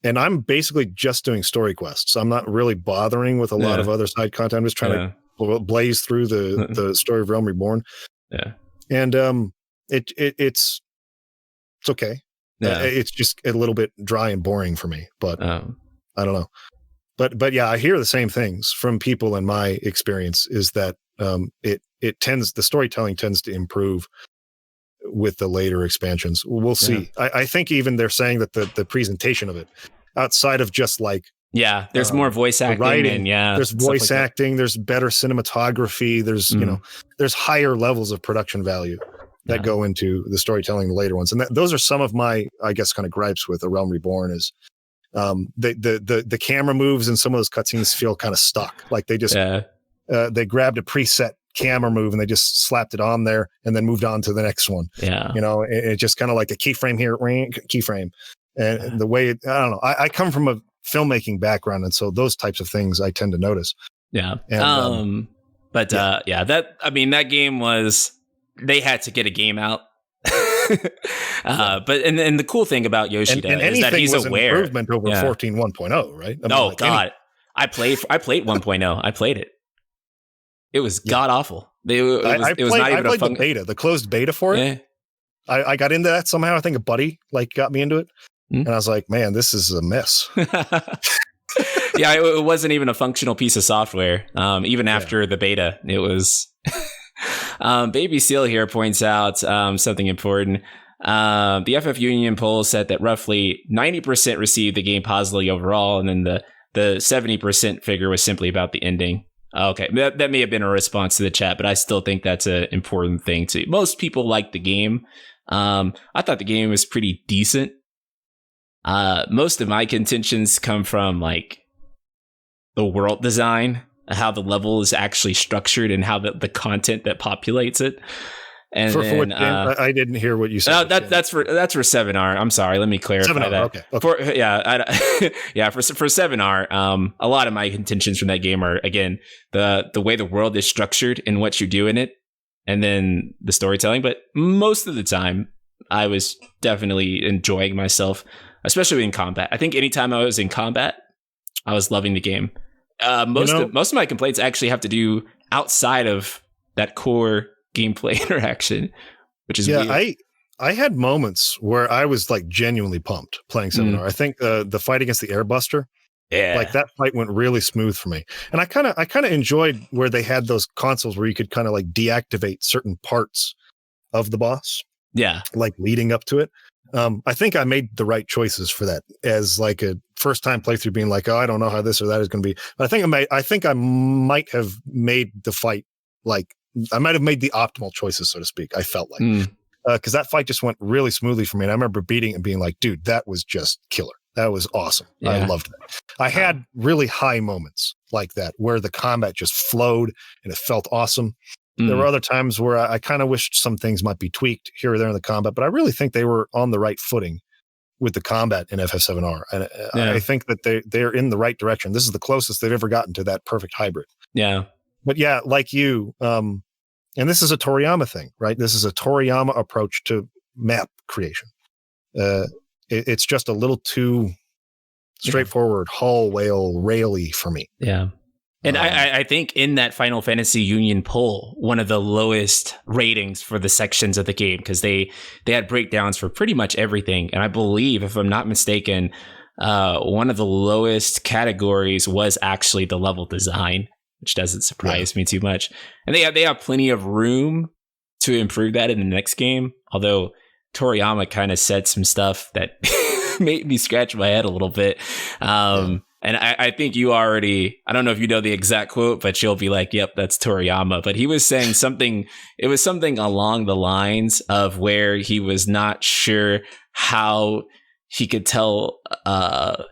I'm basically just doing story quests. I'm not really bothering with a lot of other side content. I'm just trying to blaze through the story of Realm Reborn. Yeah, and it's okay. yeah. It's just a little bit dry and boring for me, but I don't know. But yeah, I hear the same things from people in my experience is that the storytelling tends to improve with the later expansions. We'll see. I think even they're saying that the presentation of it, outside of just like, there's more voice acting, writing, and there's voice acting, there's better cinematography, there's there's higher levels of production value that go into the storytelling, the later ones, and those are some of my, I guess, kind of gripes with A Realm Reborn is the camera moves and some of those cutscenes feel kind of stuck, like they just they grabbed a preset camera move and they just slapped it on there and then moved on to the next one. It just kind of like a keyframe here, keyframe, and the way I don't know. I come from a filmmaking background, and so those types of things I tend to notice. That game was, they had to get a game out. But and the cool thing about Yoshida is that he's aware. An improvement over 14.1.0, right? God, I played 1.0. I played it. It was god awful. It was not even the beta, the closed beta for it. I got into that somehow. I think a buddy got me into it, and I was like, man, this is a mess. It wasn't even a functional piece of software. Even after the beta, it was. Baby Seal here points out something important. The FF Union poll said that roughly 90% received the game positively overall, and then the 70% figure was simply about the ending. Okay, that may have been a response to the chat, but I still think that's an important thing too. Most people like the game. I thought the game was pretty decent. Most of my contentions come from like the world design, how the level is actually structured, and how the content that populates it. And for what game? I didn't hear what you said. That's for 7R. I'm sorry. Let me clarify 7R, that. Okay. For 7R. A lot of my contentions from that game are, again, the way the world is structured and what you do in it, and then the storytelling. But most of the time, I was definitely enjoying myself, especially in combat. I think anytime I was in combat, I was loving the game. Most of my complaints actually have to do outside of that core gameplay interaction, which is weird. I had moments where I was like genuinely pumped playing 7R. I think the fight against the Airbuster, like that fight went really smooth for me, and I kind of enjoyed where they had those consoles where you could kind of like deactivate certain parts of the boss, like leading up to it. I think I made the right choices for that as like a first time playthrough, being like, oh, I don't know how this or that is going to be. But I think I might have made the fight, like I might have made the optimal choices, so to speak. I felt like, because that fight just went really smoothly for me. And I remember beating it and being like, dude, that was just killer. That was awesome. I loved that. I had really high moments like that where the combat just flowed and it felt awesome. There were other times where I kind of wished some things might be tweaked here or there in the combat, but I really think they were on the right footing with the combat in FF7R. And I think that they're in the right direction. This is the closest they've ever gotten to that perfect hybrid. Yeah. But yeah, like you, and this is a Toriyama thing, right? This is a Toriyama approach to map creation. It's just a little too straightforward, hull whale raily for me. Yeah. And I think in that Final Fantasy Union poll, one of the lowest ratings for the sections of the game, because they had breakdowns for pretty much everything. And I believe, if I'm not mistaken, one of the lowest categories was actually the level design, which doesn't surprise me too much. And they have plenty of room to improve that in the next game. Although Toriyama kind of said some stuff that made me scratch my head a little bit. And I think you already, I don't know if you know the exact quote, but you'll be like, yep, that's Toriyama. But he was saying something, it was something along the lines of where he was not sure how he could tell, or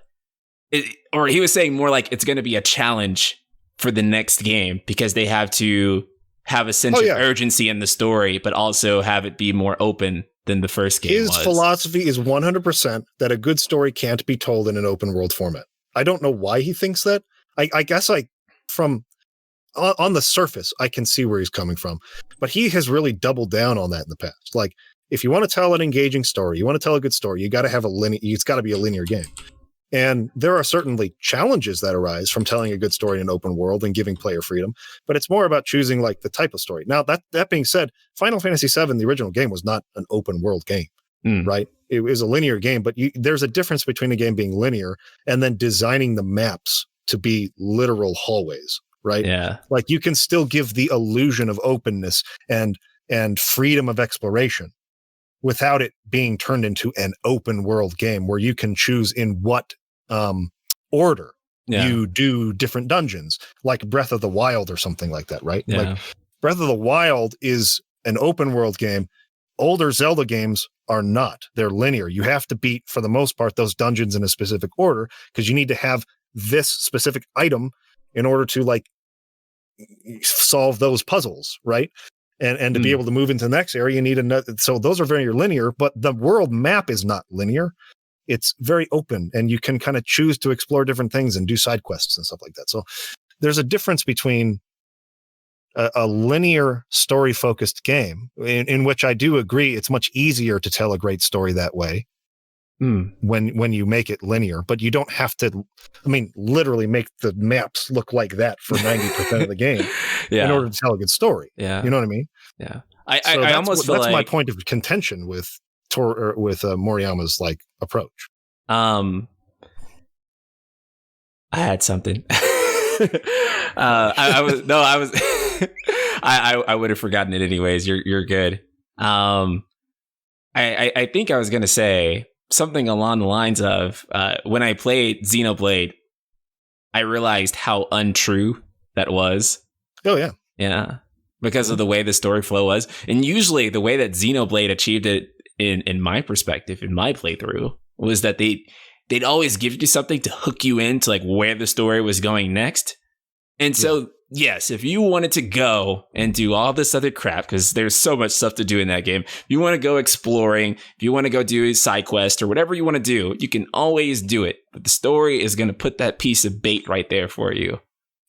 he was saying more like it's going to be a challenge for the next game because they have to have a sense of urgency in the story, but also have it be more open than the first game was. His philosophy is 100% that a good story can't be told in an open world format. I don't know why he thinks that. I guess from on the surface, I can see where he's coming from, but he has really doubled down on that in the past. Like, if you want to tell an engaging story, you want to tell a good story, you got to have it's got to be a linear game. And there are certainly challenges that arise from telling a good story in an open world and giving player freedom, but it's more about choosing like the type of story. Now, that being said, Final Fantasy VII, the original game, was not an open world game, right? It was a linear game, but there's a difference between a game being linear and then designing the maps to be literal hallways, right? Yeah. Like you can still give the illusion of openness and freedom of exploration without it being turned into an open world game where you can choose in what order you do different dungeons, like Breath of the Wild or something like that, right? Yeah. Like Breath of the Wild is an open world game. Older Zelda games are not. They're linear. You have to beat, for the most part, those dungeons in a specific order because you need to have this specific item in order to like solve those puzzles, right? And to be able to move into the next area, you need another. So those are very linear, but the world map is not linear. It's very open, and you can kind of choose to explore different things and do side quests and stuff like that. So there's a difference between a linear story-focused game, in which I do agree it's much easier to tell a great story that way when you make it linear, but you don't have to, literally make the maps look like that for 90% of the game in order to tell a good story. Yeah. You know what I mean? Yeah. I almost feel that's like my point of contention with Moriyama's like approach. I had something. I would have forgotten it anyways. You're good. I think I was gonna say something along the lines of when I played Xenoblade, I realized how untrue that was. Oh yeah. Yeah. Because of the way the story flow was. And usually the way that Xenoblade achieved it in my perspective, in my playthrough, was that they'd always give you something to hook you into like where the story was going next. And so, yes, if you wanted to go and do all this other crap, because there's so much stuff to do in that game, if you want to go exploring, if you want to go do a side quest or whatever you want to do, you can always do it. But the story is going to put that piece of bait right there for you.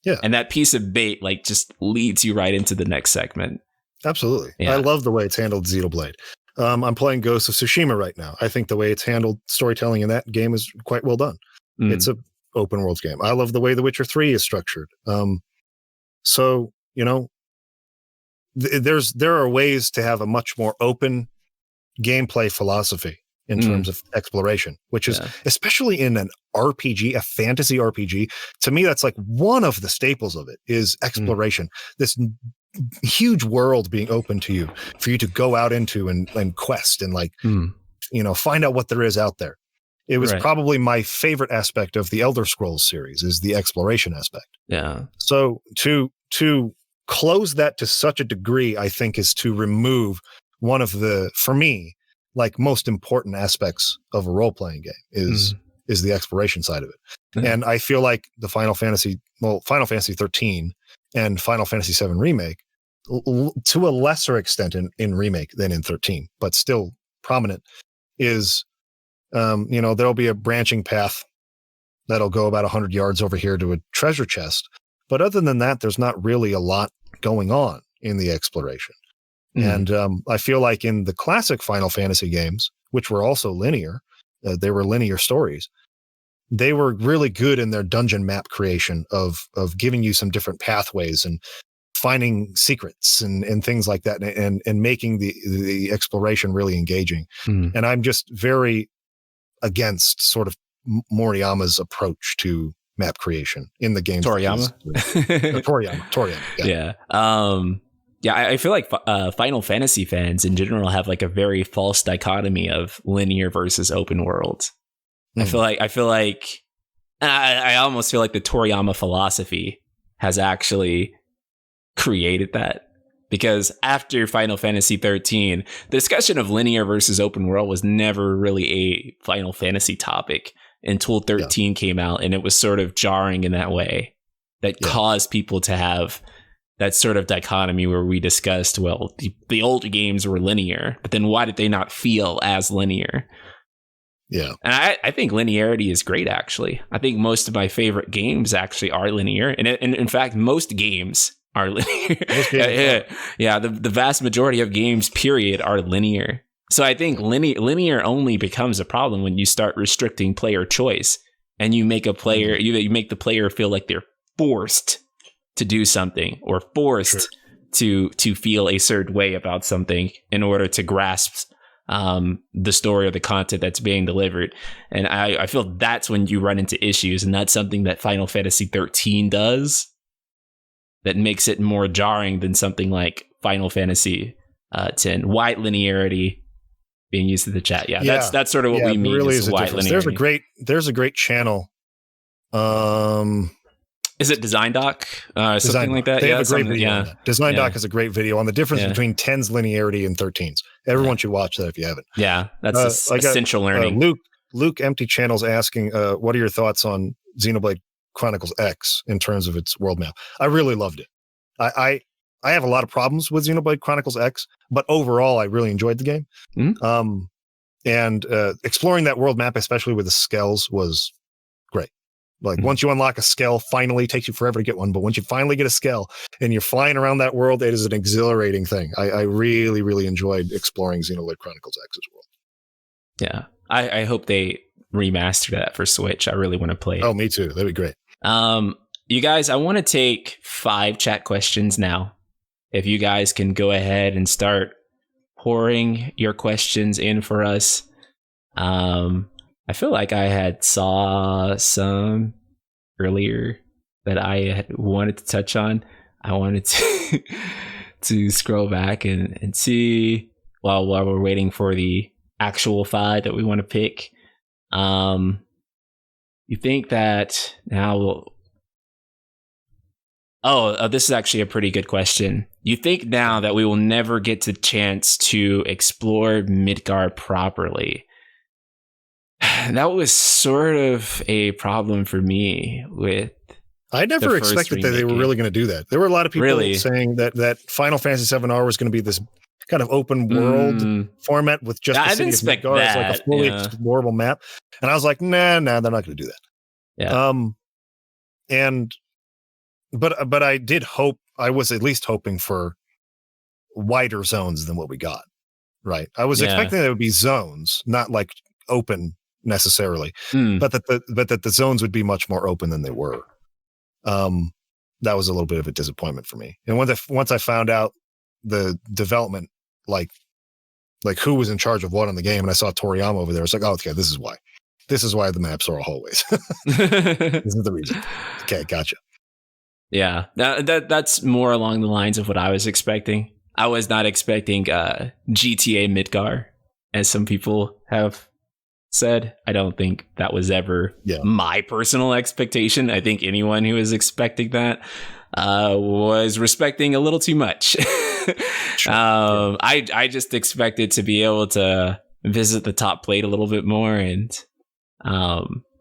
Yeah. And that piece of bait like just leads you right into the next segment. Absolutely. Yeah. I love the way it's handled Xenoblade. I'm playing Ghost of Tsushima right now. I think the way it's handled storytelling in that game is quite well done. It's a open world game. I love the way The Witcher 3 is structured. So, you know, there are ways to have a much more open gameplay philosophy in terms of exploration, which is especially in an RPG, a fantasy RPG. To me, that's like one of the staples of it is exploration. This huge world being open to you for you to go out into and quest and like, you know, find out what there is out there. It was probably my favorite aspect of the Elder Scrolls series is the exploration aspect. Yeah. So to close that to such a degree, I think is to remove one of the, for me, like most important aspects of a role-playing game is the exploration side of it. And I feel like the Final Fantasy XIII and Final Fantasy VII Remake, to a lesser extent in Remake than in 13, but still prominent, is, you know, there'll be a branching path that'll go about 100 yards over here to a treasure chest. But other than that, there's not really a lot going on in the exploration. And I feel like in the classic Final Fantasy games, which were also linear, they were linear stories. They were really good in their dungeon map creation of giving you some different pathways and finding secrets and things like that, and making the exploration really engaging. And I'm just very against sort of Moriyama's approach to map creation in the game. Toriyama. Toriyama. Yeah, I feel like Final Fantasy fans in general have like a very false dichotomy of linear versus open world. I feel like I almost feel like the Toriyama philosophy has actually created that, because after Final Fantasy 13, the discussion of linear versus open world was never really a Final Fantasy topic until 13 came out, and it was sort of jarring in that way that caused people to have that sort of dichotomy where we discussed, well, the older games were linear, but then why did they not feel as linear? Yeah. And I think linearity is great, actually. I think most of my favorite games actually are linear. And in fact, most games are linear. The vast majority of games, period, are linear. So I think linear only becomes a problem when you start restricting player choice. and you make a player, you make the player feel like they're forced to do something or forced to feel a certain way about something in order to grasp the story or the content that's being delivered. And I feel that's when you run into issues, and that's something that Final Fantasy XIII does that makes it more jarring than something like Final Fantasy X. Wide linearity being used in the chat. That's sort of what we mean. Really is wide linearity. There's a great channel. Is it Design Doc? Something like that? They have a great video on that. Design Doc has a great video on the difference between 10's linearity and 13's. Everyone should watch that if you haven't. Yeah, that's essential learning. Luke Empty Channel's asking, what are your thoughts on Xenoblade Chronicles X in terms of its world map? I really loved it. I have a lot of problems with Xenoblade Chronicles X, but overall, I really enjoyed the game. Mm-hmm. And exploring that world map, especially with the skells, was great. Like once you unlock a skell, finally, it takes you forever to get one. But once you finally get a skell and you're flying around that world, it is an exhilarating thing. I really, really enjoyed exploring Xenoblade Chronicles X's world. Yeah. I hope they remaster that for Switch. I really want to play it. Oh, me too. That'd be great. You guys, I want to take 5 chat questions now. If you guys can go ahead and start pouring your questions in for us. I feel like I had saw some earlier that I had wanted to touch on. I wanted to scroll back and see while we're waiting for the actual 5 that we want to pick. You think that now this is actually a pretty good question. You think now that we will never get the chance to explore Midgard properly? That was sort of a problem for me with. I never expected that they were really going to do that. There were a lot of people saying that Final Fantasy VII R was going to be this kind of open world format with just the city of Midgard as like a fully explorable map. And I was like, nah, they're not going to do that. Yeah. But I did hope, I was at least hoping for wider zones than what we got. Right. I was expecting there would be zones, not like open necessarily, but that the zones would be much more open than they were. That was a little bit of a disappointment for me. And once I found out the development, like who was in charge of what on the game, and I saw Toriyama over there, I was like, oh, okay, this is why the maps are all hallways. This is the reason. Okay, gotcha. Yeah, that's more along the lines of what I was expecting. I was not expecting GTA Midgar, as some people have said. I don't think that was ever my personal expectation. I think anyone who was expecting that was respecting a little too much. I just expected to be able to visit the top plate a little bit more and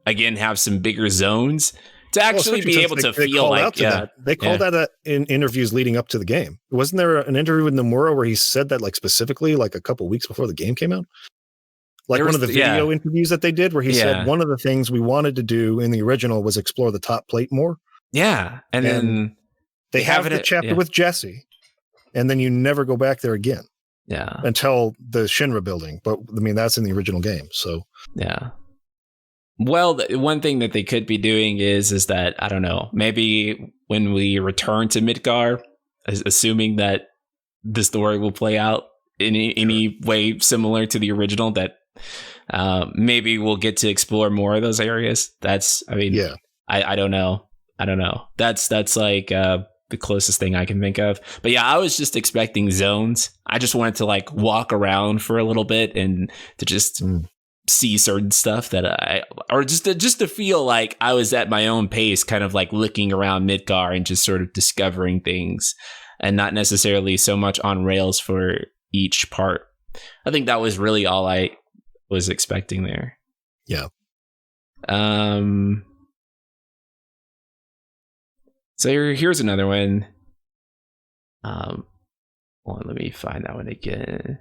again have some bigger zones to actually be able to feel like that. They called that in interviews leading up to the game. Wasn't there an interview with Nomura where he said that like specifically like a couple weeks before the game came out? Like one of the video interviews that they did where he said one of the things we wanted to do in the original was explore the top plate more. Yeah. And then they have the chapter with Jesse, and then you never go back there again. Yeah. Until the Shinra building. But I mean, that's in the original game. So yeah. Well, one thing that they could be doing is that, I don't know, maybe when we return to Midgar, assuming that the story will play out in any way similar to the original, that maybe we'll get to explore more of those areas. I don't know. That's like the closest thing I can think of. But yeah, I was just expecting zones. I just wanted to like walk around for a little bit and to just see certain stuff or just to feel like I was at my own pace, kind of like looking around Midgar and just sort of discovering things, and not necessarily so much on rails for each part. I think that was really all I was expecting there. Yeah. So here's another one. Let me find that one again.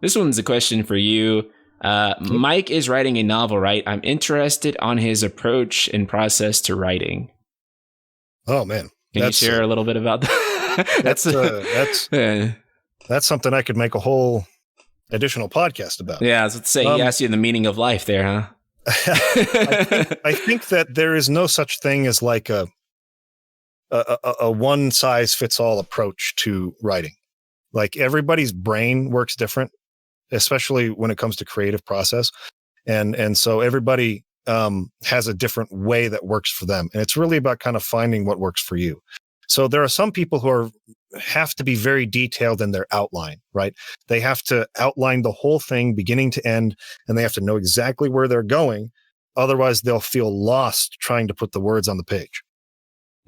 This one's a question for you. Mike is writing a novel, right? I'm interested on his approach and process to writing. Oh man, can you share a little bit about that? That's something I could make a whole additional podcast about. Yeah, I was going to say, he asked you the meaning of life there, huh? I think that there is no such thing as like a one size fits all approach to writing. Like everybody's brain works different, especially when it comes to creative process. And so everybody has a different way that works for them. And it's really about kind of finding what works for you. So there are some people who have to be very detailed in their outline, right? They have to outline the whole thing beginning to end, and they have to know exactly where they're going. Otherwise, they'll feel lost trying to put the words on the page.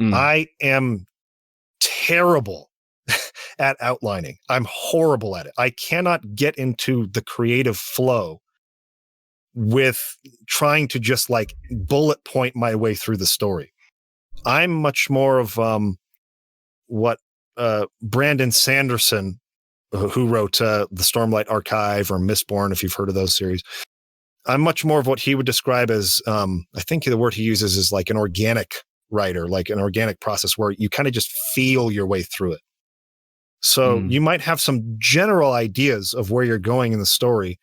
I am terrible at outlining. I'm horrible at it. I cannot get into the creative flow with trying to just like bullet point my way through the story. I'm much more of what Brandon Sanderson, who wrote the Stormlight Archive or Mistborn, if you've heard of those series. I'm much more of what he would describe as, I think the word he uses is like an organic writer, like an organic process where you kind of just feel your way through it. So you might have some general ideas of where you're going in the story,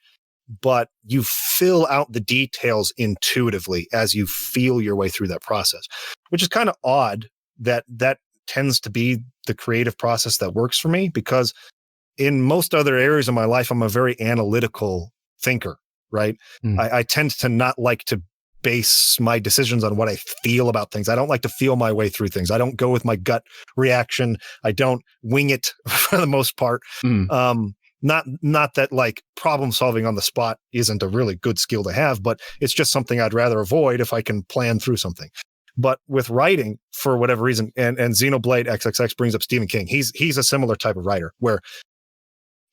but you fill out the details intuitively as you feel your way through that process, which is kind of odd that tends to be the creative process that works for me, because in most other areas of my life, I'm a very analytical thinker, right? I tend to not like to base my decisions on what I feel about things. I don't like to feel my way through things. I don't go with my gut reaction. I don't wing it for the most part. Not that like problem solving on the spot isn't a really good skill to have, but it's just something I'd rather avoid if I can plan through something. But with writing, for whatever reason, and Xenoblade XXX brings up Stephen King. He's a similar type of writer where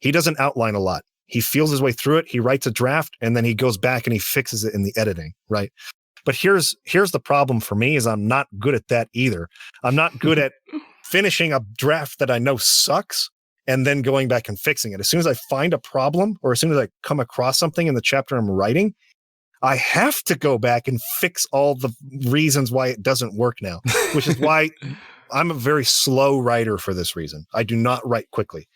he doesn't outline a lot. He feels his way through it. He writes a draft and then he goes back and he fixes it in the editing, right? But here's the problem for me is I'm not good at that either. I'm not good at finishing a draft that I know sucks and then going back and fixing it. As soon as I find a problem or as soon as I come across something in the chapter I'm writing, I have to go back and fix all the reasons why it doesn't work now, which is why I'm a very slow writer for this reason. I do not write quickly.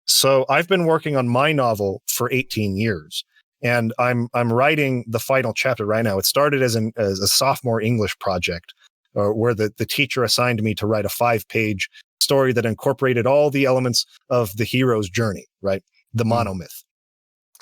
So I've been working on my novel for 18 years, and I'm writing the final chapter right now. It started as a sophomore English project where the teacher assigned me to write a 5-page story that incorporated all the elements of the hero's journey, right? The monomyth.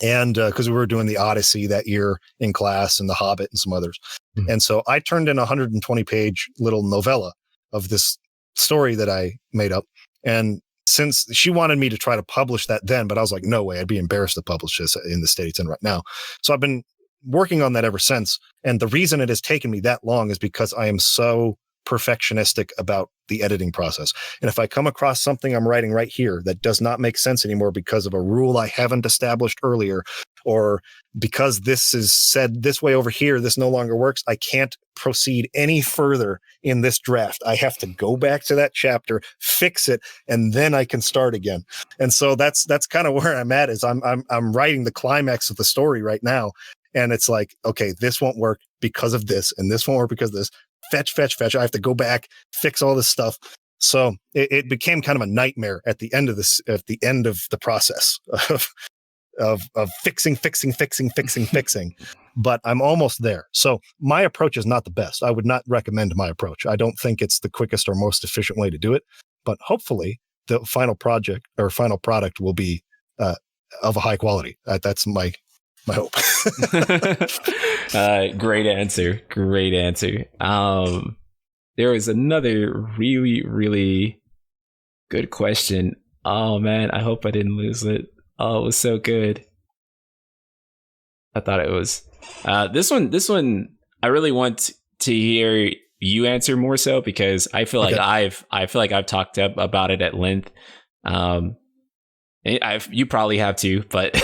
And because we were doing the Odyssey that year in class and the Hobbit and some others. And so I turned in a 120-page little novella of this story that I made up. And since she wanted me to try to publish that then, but I was like, no way, I'd be embarrassed to publish this in the state it's in right now. So I've been working on that ever since. And the reason it has taken me that long is because I am so perfectionistic about the editing process. And if I come across something I'm writing right here that does not make sense anymore because of a rule I haven't established earlier, or because this is said this way over here, this no longer works, I can't proceed any further in this draft. I have to go back to that chapter, fix it, and then I can start again. And so that's kind of where I'm at, is I'm writing the climax of the story right now. And it's like, okay, this won't work because of this, and this won't work because of this. Fetch. I have to go back, fix all this stuff. So it became kind of a nightmare at the end of the process of fixing. But I'm almost there. So my approach is not the best. I would not recommend my approach. I don't think it's the quickest or most efficient way to do it. But hopefully the final project or final product will be of a high quality. That's my hope. Great answer. There was another really, really good question. Oh man, I hope I didn't lose it. Oh, it was so good. I thought it was this one. I really want to hear you answer more so, because I feel like I've talked up about it at length. You probably have to, but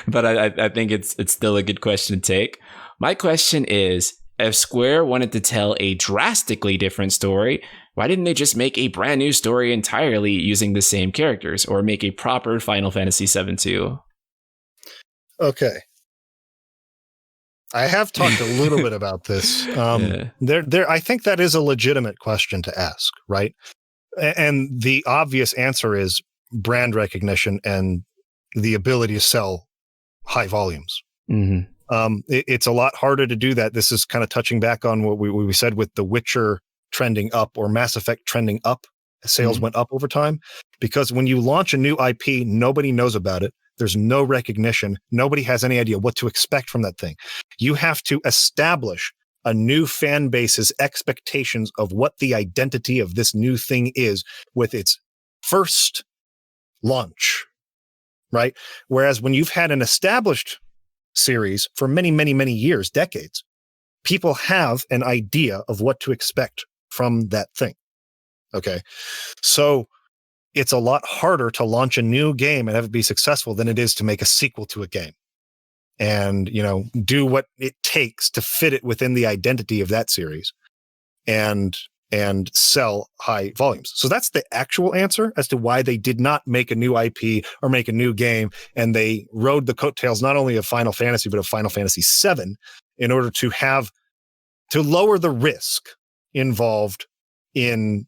but I think it's still a good question to take. My question is, if Square wanted to tell a drastically different story, why didn't they just make a brand new story entirely using the same characters, or make a proper Final Fantasy VII 2? Okay. I have talked a little bit about this. I think that is a legitimate question to ask, right? And the obvious answer is brand recognition and the ability to sell high volumes. It's a lot harder to do that. This is kind of touching back on what we said with The Witcher trending up or Mass Effect trending up. Sales went up over time because when you launch a new IP, nobody knows about it. There's no recognition. Nobody has any idea what to expect from that thing. You have to establish a new fan base's expectations of what the identity of this new thing is with its first launch, right? Whereas when you've had an established series for many, many, many years, decades, people have an idea of what to expect from that thing. Okay. So it's a lot harder to launch a new game and have it be successful than it is to make a sequel to a game and, do what it takes to fit it within the identity of that series and sell high volumes. So that's the actual answer as to why they did not make a new IP or make a new game. And they rode the coattails not only of Final Fantasy, but of Final Fantasy VII in order to lower the risk involved in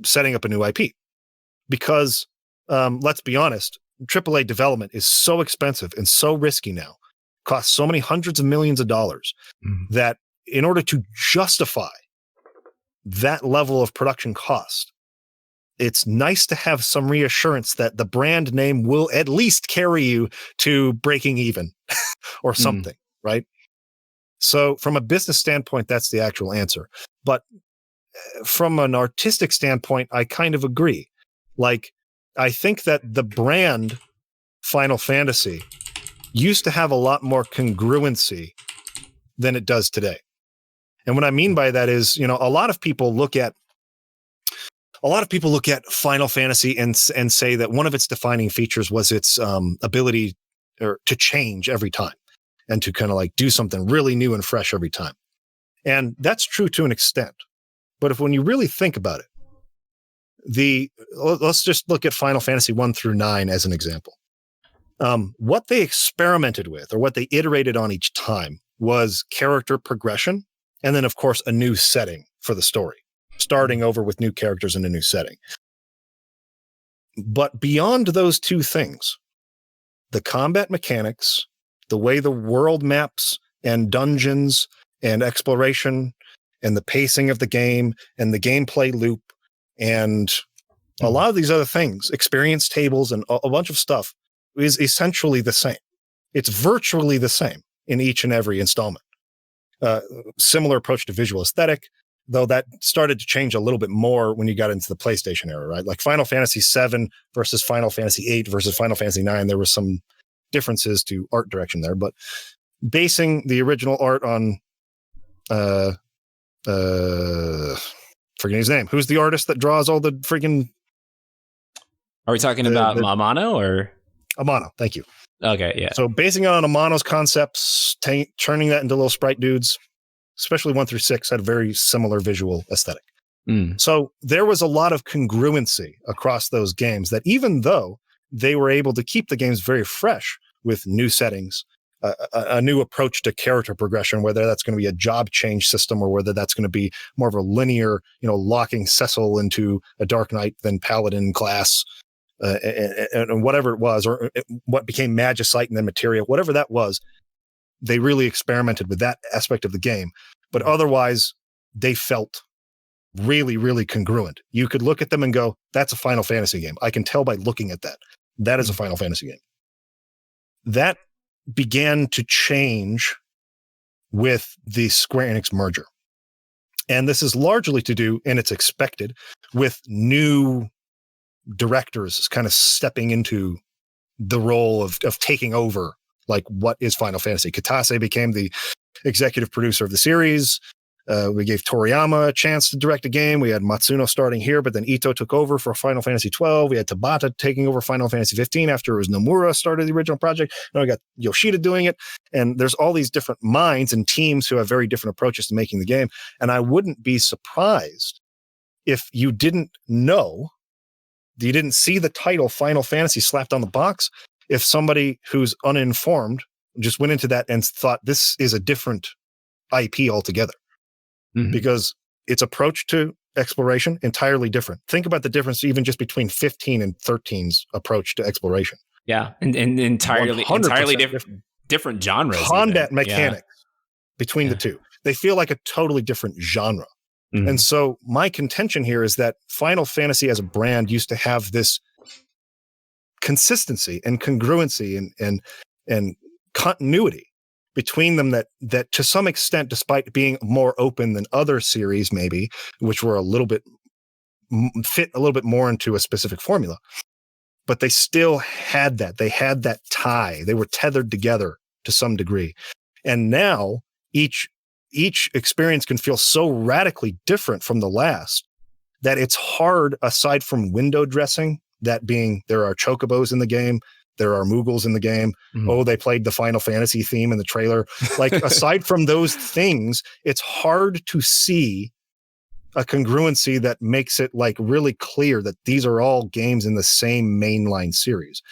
setting up a new IP. Because let's be honest, AAA development is so expensive and so risky now, costs so many hundreds of millions of dollars that in order to justify that level of production cost, it's nice to have some reassurance that the brand name will at least carry you to breaking even or something, right? So from a business standpoint, that's the actual answer. But from an artistic standpoint, I kind of agree. Like, I think that the brand Final Fantasy used to have a lot more congruency than it does today. And what I mean by that is, a lot of people look at Final Fantasy and say that one of its defining features was its ability to change every time and to kind of like do something really new and fresh every time. And that's true to an extent. But when you really think about it, let's just look at Final Fantasy 1 through 9 as an example. What they experimented with or what they iterated on each time was character progression. And then, of course, a new setting for the story, starting over with new characters in a new setting. But beyond those two things, the combat mechanics, the way the world maps and dungeons and exploration and the pacing of the game and the gameplay loop and a lot of these other things, experience tables and a bunch of stuff is essentially the same. It's virtually the same in each and every installment. Similar approach to visual aesthetic, though that started to change a little bit more when you got into the PlayStation era, right? Like Final Fantasy VII versus Final Fantasy VIII versus Final Fantasy IX, there were some differences to art direction there, but basing the original art on, forgetting his name. Who's the artist that draws all the freaking... Are we talking about Amano or? Amano, thank you. Okay, yeah. So basing it on Amano's concepts, turning that into little sprite dudes, especially 1 through 6, had a very similar visual aesthetic. So there was a lot of congruency across those games that even though they were able to keep the games very fresh with new settings, a new approach to character progression, whether that's going to be a job change system or whether that's going to be more of a linear, locking Cecil into a Dark Knight then Paladin class, and whatever it was, or what became Magicite and then Materia, whatever that was, they really experimented with that aspect of the game. But otherwise, they felt really, really congruent. You could look at them and go, that's a Final Fantasy game. I can tell by looking at that. That is a Final Fantasy game. That began to change with the Square Enix merger. And this is largely to do, and it's expected, with new directors kind of stepping into the role of taking over, like, what is Final Fantasy. Katase became the executive producer of the series. We gave Toriyama a chance to direct a game. We had Matsuno starting here, but then Ito took over for Final Fantasy XII. We had Tabata taking over Final Fantasy 15 after it was Nomura started the original project. Now we got Yoshida doing it. And there's all these different minds and teams who have very different approaches to making the game. And I wouldn't be surprised if you didn't see the title Final Fantasy slapped on the box, if somebody who's uninformed just went into that and thought this is a different IP altogether. Because its approach to exploration entirely different. Think about the difference even just between 15 and 13's approach to exploration. Yeah, and entirely different. different genres, combat even. mechanics between the two. They feel like a totally different genre. Mm-hmm. And so my contention here is that Final Fantasy as a brand used to have this consistency and congruency and continuity between them that to some extent, despite being more open than other series maybe, which were a little bit fit a little bit more into a specific formula, but they still had that. They had that tie. They were tethered together to some degree. And now each experience can feel so radically different from the last that it's hard, aside from window dressing, that being there are chocobos in the game, there are Moogles in the game. Oh, they played the Final Fantasy theme in the trailer. Like, aside from those things, it's hard to see a congruency that makes it like really clear that these are all games in the same mainline series.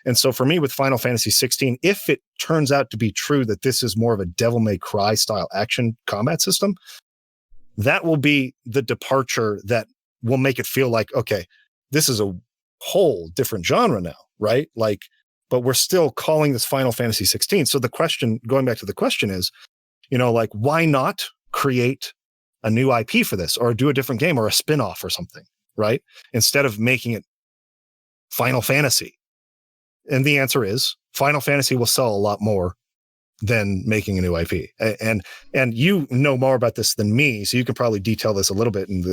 And so for me with Final Fantasy XVI, if it turns out to be true that this is more of a Devil May Cry style action combat system, that will be the departure that will make it feel like, okay, this is a whole different genre now, right? Like, but we're still calling this Final Fantasy XVI. So the question, going back to the question is, like, why not create a new IP for this, or do a different game, or a spin-off or something, right? Instead of making it Final Fantasy. And the answer is Final Fantasy will sell a lot more than making a new IP. And you know more about this than me, so you can probably detail this a little bit in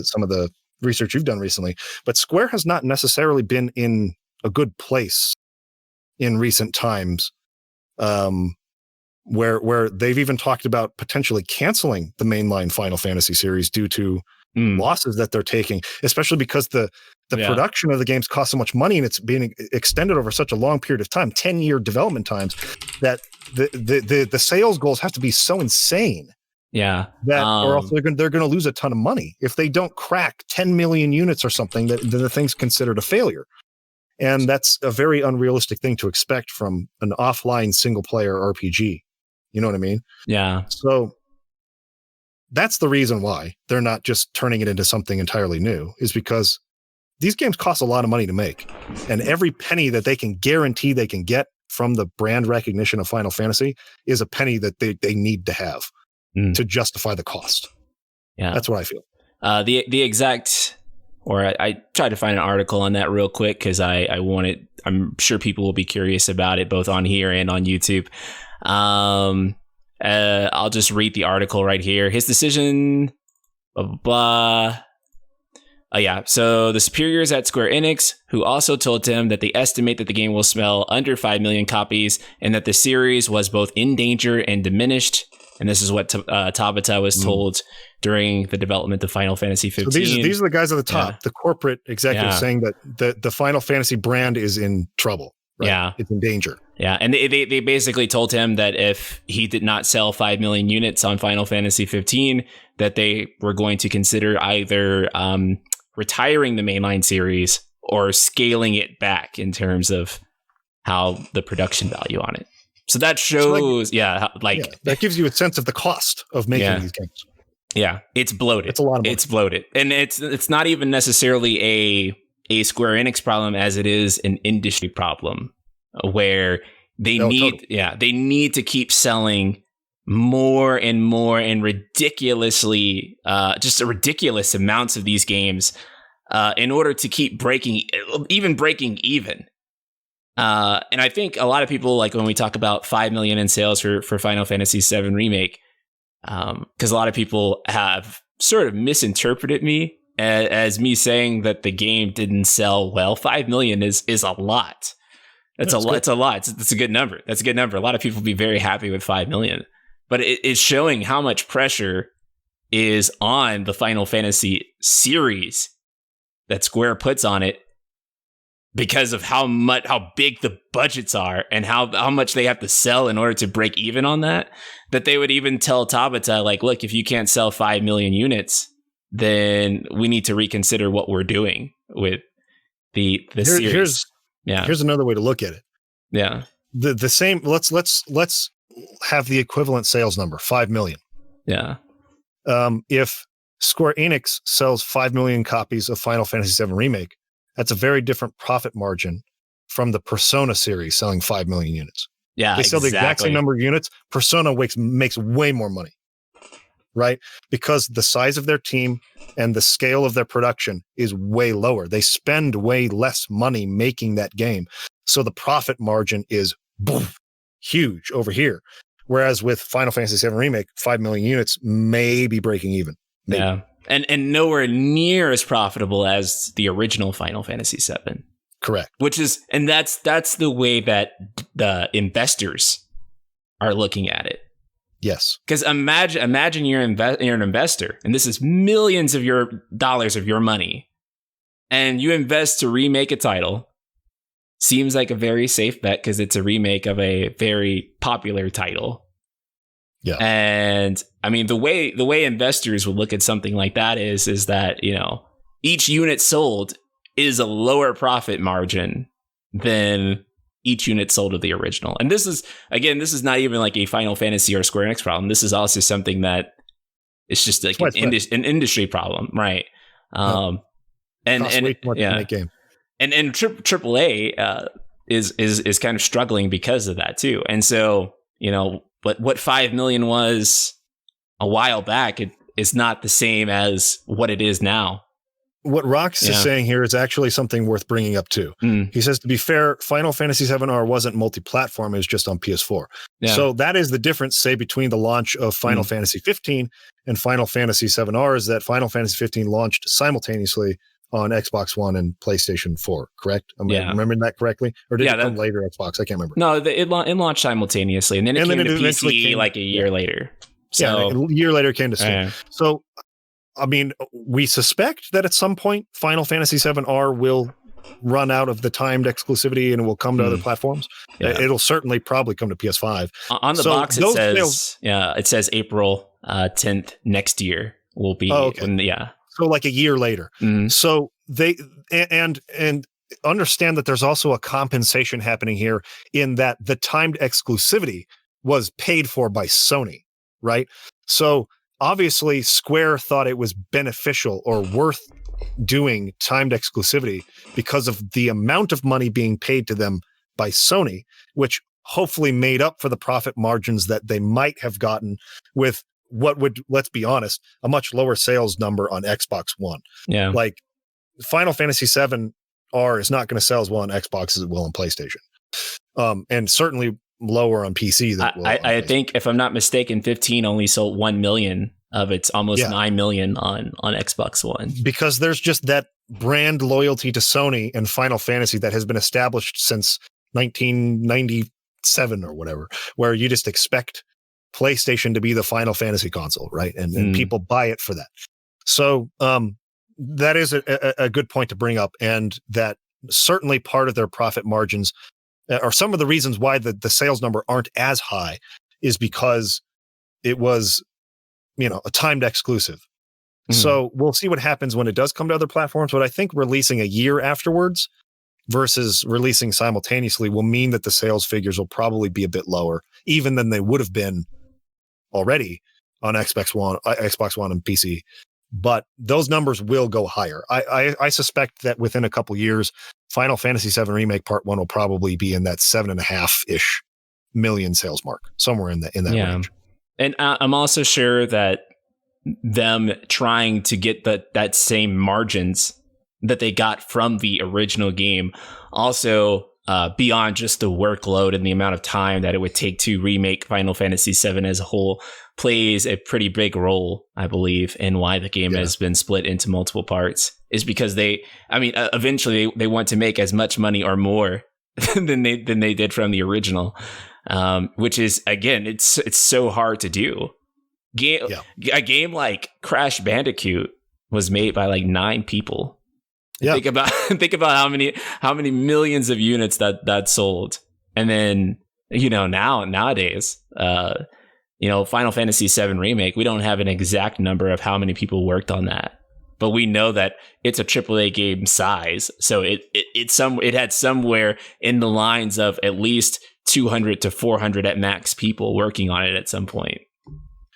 some of the research you've done recently. But Square has not necessarily been in a good place in recent times, where they've even talked about potentially canceling the mainline Final Fantasy series due to losses that they're taking, especially because the production of the games costs so much money and it's being extended over such a long period of time, 10-year development times, that the sales goals have to be so insane. Yeah. That or else they're going to lose a ton of money. If they don't crack 10 million units or something, that the thing's considered a failure. And that's a very unrealistic thing to expect from an offline single player RPG. You know what I mean? Yeah. So that's the reason why they're not just turning it into something entirely new, is because these games cost a lot of money to make. And every penny that they can guarantee they can get from the brand recognition of Final Fantasy is a penny that they need to have to justify the cost. Yeah. That's what I feel. The exact, or I tried to find an article on that real quick because I'm sure people will be curious about it both on here and on YouTube. I'll just read the article right here. His decision, blah, blah, blah. Oh, yeah. So the superiors at Square Enix, who also told him that they estimate that the game will sell under 5 million copies and that the series was both in danger and diminished. And this is what Tabata was told during the development of Final Fantasy XV. So these are the guys at the top, the corporate executives saying that the Final Fantasy brand is in trouble. Right? Yeah. It's in danger. Yeah. And they basically told him that if he did not sell 5 million units on Final Fantasy 15, that they were going to consider either retiring the mainline series or scaling it back in terms of how the production value on it. So that shows, that gives you a sense of the cost of making these games. Yeah, it's bloated. It's a lot of money. It's bloated. And it's not even necessarily a Square Enix problem as it is an industry problem where they need to keep selling more and more and ridiculously, just ridiculous amounts of these games in order to keep breaking even. And I think a lot of people, like when we talk about 5 million in sales for Final Fantasy VII Remake, because a lot of people have sort of misinterpreted me as me saying that the game didn't sell well. 5 million is a lot. That's a lot. It's a lot. It's a good number. That's a good number. A lot of people will be very happy with 5 million, but it's showing how much pressure is on the Final Fantasy series that Square puts on it, because of how big the budgets are and how much they have to sell in order to break even on that they would even tell Tabata, like, look, if you can't sell 5 million units, then we need to reconsider what we're doing with the series. Here's another way to look at it. Yeah. The same, let's have the equivalent sales number, 5 million. Yeah. If Square Enix sells 5 million copies of Final Fantasy VII Remake, that's a very different profit margin from the Persona series selling 5 million units. Yeah, They sell the exact same exactly. number of units. Persona makes way more money, right? Because the size of their team and the scale of their production is way lower. They spend way less money making that game. So the profit margin is huge over here. Whereas with Final Fantasy VII Remake, 5 million units may be breaking even. Maybe. Yeah. And nowhere near as profitable as the original Final Fantasy VII. Correct. Which is, and that's the way that the investors are looking at it. Yes. Because imagine you're an investor, and this is millions of your dollars of your money, and you invest to remake a title. Seems like a very safe bet because it's a remake of a very popular title. Yeah. And I mean, the way investors would look at something like that is that, you know, each unit sold is a lower profit margin than each unit sold of the original. And this is not even like a Final Fantasy or Square Enix problem. This is also something that it's just like an industry problem, right? And make game. And AAA is kind of struggling because of that too. And so, you know, what 5 million was a while back, it is not the same as what it is now. What Rox is saying here is actually something worth bringing up too. He says, to be fair, Final Fantasy VII-R wasn't multi-platform, it was just on PS4. Yeah. So that is the difference, say, between the launch of Final Fantasy 15 and Final Fantasy VII-R, is that Final Fantasy 15 launched simultaneously on Xbox One and PlayStation 4, correct? Am I remembering that correctly? Or did it come later Xbox? I can't remember. No, it launched simultaneously, and then it came to PC like a year later. So, a year later it came to Steam. So, I mean, we suspect that at some point Final Fantasy VII-R will run out of the timed exclusivity and it will come to other platforms. Yeah. It'll certainly probably come to PS5. On the box, it says April 10th next year will be. So like a year later. So they and understand that there's also a compensation happening here in that the timed exclusivity was paid for by Sony, right? So obviously, Square thought it was beneficial or worth doing timed exclusivity because of the amount of money being paid to them by Sony, which hopefully made up for the profit margins that they might have gotten with what would, let's be honest, a much lower sales number on Xbox One. Yeah. Like Final Fantasy VII-R is not going to sell as well on Xbox as it will on PlayStation. And certainly lower on PC than it will. I think, if I'm not mistaken, 15 only sold 1 million of its almost 9 million on Xbox One. Because there's just that brand loyalty to Sony and Final Fantasy that has been established since 1997 or whatever, where you just expect PlayStation to be the Final Fantasy console, right? And people buy it for that. So that is a good point to bring up, and that certainly part of their profit margins, or some of the reasons why the sales number aren't as high, is because it was, a timed exclusive. So we'll see what happens when it does come to other platforms. But I think releasing a year afterwards versus releasing simultaneously will mean that the sales figures will probably be a bit lower, even than they would have been already on Xbox One and PC. But those numbers will go higher. I suspect that within a couple years, Final Fantasy VII Remake Part 1 will probably be in that 7.5-ish million sales mark, somewhere in that range. And I'm also sure that them trying to get that same margins that they got from the original game, also beyond just the workload and the amount of time that it would take to remake Final Fantasy VII as a whole, plays a pretty big role, I believe, in why the game has been split into multiple parts, is because eventually they want to make as much money or more than they did from the original, which is, again, it's so hard to do. A game like Crash Bandicoot was made by like 9 people. Yeah. Think about how many millions of units that sold, and then nowadays, Final Fantasy VII Remake, we don't have an exact number of how many people worked on that, but we know that it's a AAA game size, so it had somewhere in the lines of at least 200 to 400 at max people working on it at some point.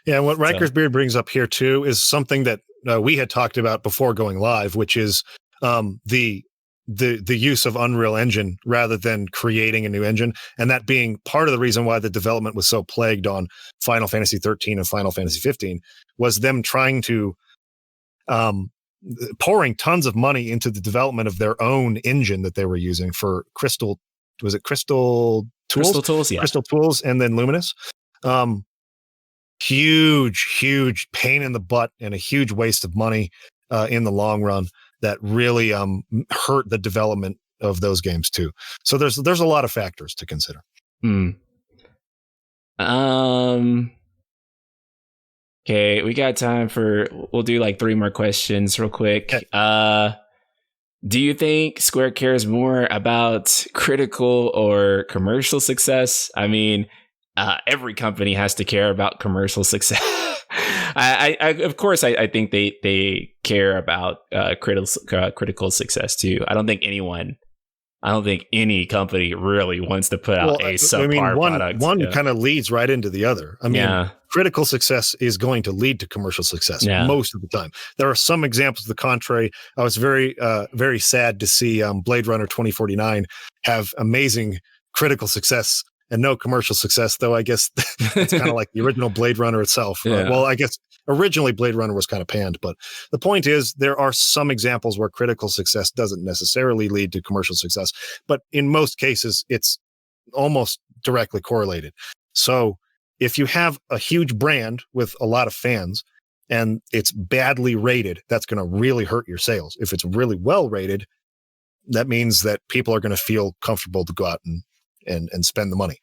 Yeah, what Riker's Beard brings up here too is something that we had talked about before going live, which is the the use of Unreal Engine rather than creating a new engine, and that being part of the reason why the development was so plagued on Final Fantasy XIII and Final Fantasy XV was them trying to pouring tons of money into the development of their own engine that they were using for Crystal. Was it Crystal Tools? Crystal Tools, yeah. Crystal Tools, and then Luminous. Huge pain in the butt and a huge waste of money in the long run that really hurt the development of those games too. So there's a lot of factors to consider. Okay, we got time for, we'll do like 3 more questions real quick. Okay. Do you think Square cares more about critical or commercial success? I mean, every company has to care about commercial success. Of course, I think they care about critical success too. I don't think any company really wants to put out a subpar product. One kind of leads right into the other. I mean, critical success is going to lead to commercial success most of the time. There are some examples to the contrary. I was very sad to see Blade Runner 2049 have amazing critical success and no commercial success, though I guess it's kind of like the original Blade Runner itself. Well, I guess originally Blade Runner was kind of panned, but the point is there are some examples where critical success doesn't necessarily lead to commercial success, but in most cases, it's almost directly correlated. So if you have a huge brand with a lot of fans and it's badly rated, that's going to really hurt your sales. If it's really well rated, that means that people are going to feel comfortable to go out and spend the money.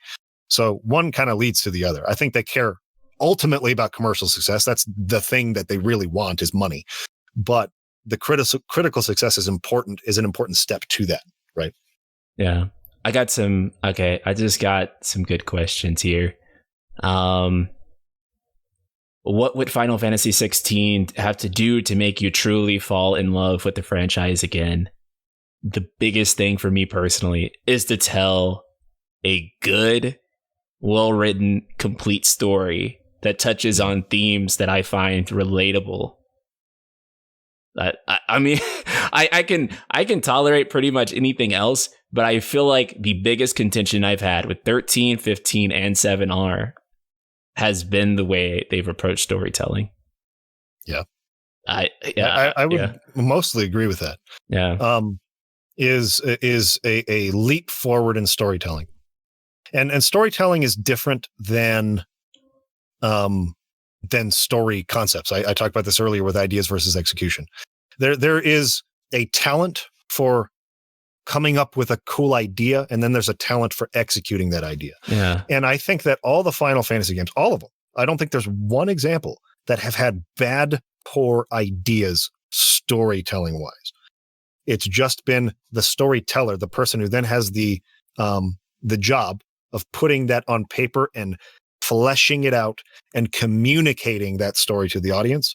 So one kind of leads to the other. I think they care ultimately about commercial success. That's the thing that they really want is money. But the critical success is an important step to that, right? Yeah. I just got some good questions here. What would Final Fantasy XVI have to do to make you truly fall in love with the franchise again? The biggest thing for me personally is to tell a good, well-written, complete story that touches on themes that I find relatable. I mean, I can tolerate pretty much anything else, but I feel like the biggest contention I've had with 13, 15, and 7R has been the way they've approached storytelling. Yeah. I would mostly agree with that. Yeah. Is a leap forward in storytelling. And storytelling is different than story concepts. I talked about this earlier with ideas versus execution. There is a talent for coming up with a cool idea, and then there's a talent for executing that idea. Yeah. And I think that all the Final Fantasy games, all of them, I don't think there's one example that have had bad, poor ideas storytelling wise. It's just been the storyteller, the person who then has the job of putting that on paper and fleshing it out and communicating that story to the audience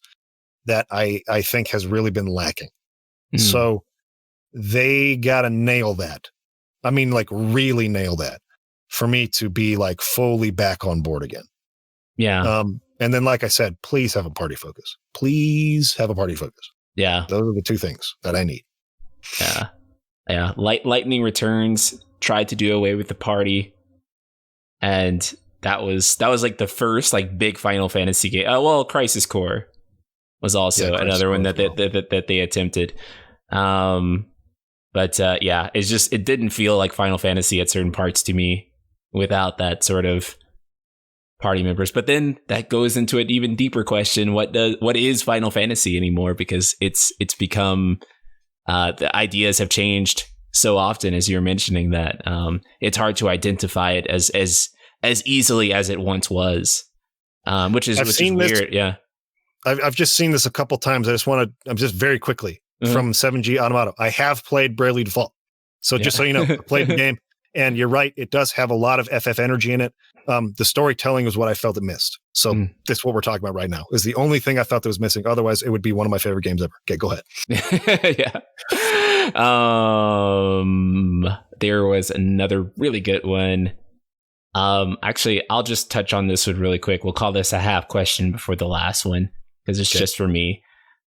that I think has really been lacking. So they got to nail that. I mean, like really nail that for me to be like fully back on board again. Yeah. And then, like I said, please have a party focus. Please have a party focus. Yeah. Those are the two things that I need. Yeah. Yeah. Lightning Returns tried to do away with the party. And that was like the first like big Final Fantasy game. Crisis Core was also another one that they attempted. It didn't feel like Final Fantasy at certain parts to me without that sort of party members. But then that goes into an even deeper question: what is Final Fantasy anymore? Because it's become the ideas have changed so often, as you're mentioning, that it's hard to identify it as easily as it once was, which is weird. Yeah, I've just seen this a couple times. I'm just very quickly from 7G Automato. I have played Bravely Default. So just so you know, I played the game, and you're right. It does have a lot of FF energy in it. The storytelling was what I felt it missed. So that's what we're talking about right now. Is the only thing I felt that was missing. Otherwise, it would be one of my favorite games ever. Okay, go ahead. Yeah. There was another really good one. Actually, I'll just touch on this one really quick. We'll call this a half question before the last one because it's just for me.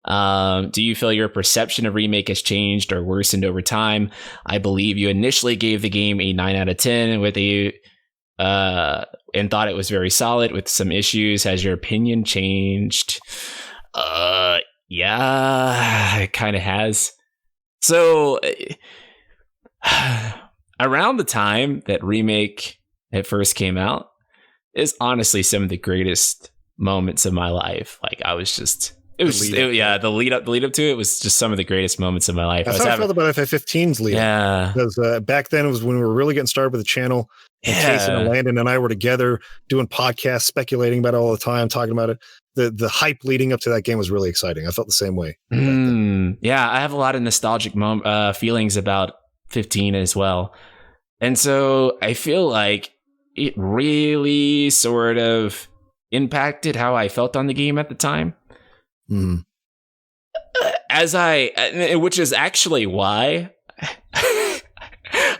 Do you feel your perception of Remake has changed or worsened over time? I believe you initially gave the game a 9 out of 10 with and thought it was very solid with some issues. Has your opinion changed? Yeah, it kind of has. So around the time that Remake at first came out is honestly some of the greatest moments of my life. Like I was just, the lead up to it was just some of the greatest moments of my life. That's how I felt about FF15's lead up. Because back then it was when we were really getting started with the channel. Jason and Landon and I were together doing podcasts, speculating about it all the time, talking about it. The hype leading up to that game was really exciting. I felt the same way. Yeah, I have a lot of nostalgic feelings about 15 as well. And so I feel like it really sort of impacted how I felt on the game at the time. Which is actually why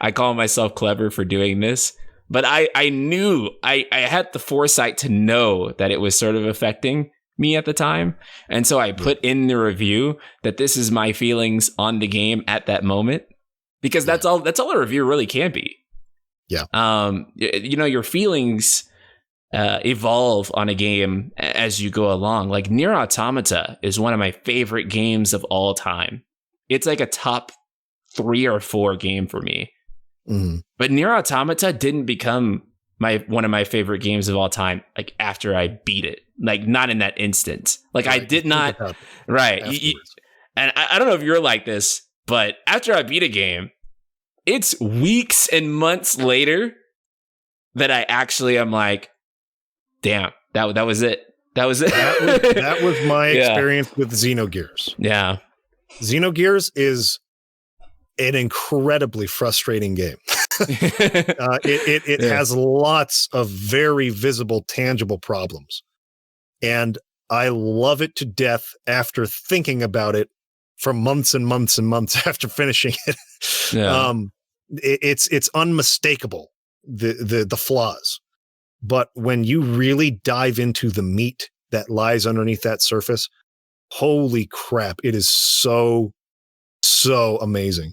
I call myself clever for doing this. But I knew I had the foresight to know that it was sort of affecting me at the time. And so I put in the review that this is my feelings on the game at that moment, because that's all a review really can be. Yeah. Your feelings evolve on a game as you go along. Like Nier Automata is one of my favorite games of all time. It's like a top 3 or 4 game for me. But Nier Automata didn't become one of my favorite games of all time, like after I beat it, like not in that instant. Like I did not. Right. And I don't know if you're like this, but after I beat a game, it's weeks and months later that I actually am like, damn, that was it. That was it. that was my experience with Xenogears. Yeah. Xenogears is an incredibly frustrating game. It has lots of very visible, tangible problems. And I love it to death after thinking about it for months and months and months after finishing it. Yeah. It's unmistakable, the flaws. But when you really dive into the meat that lies underneath that surface, holy crap, it is so amazing.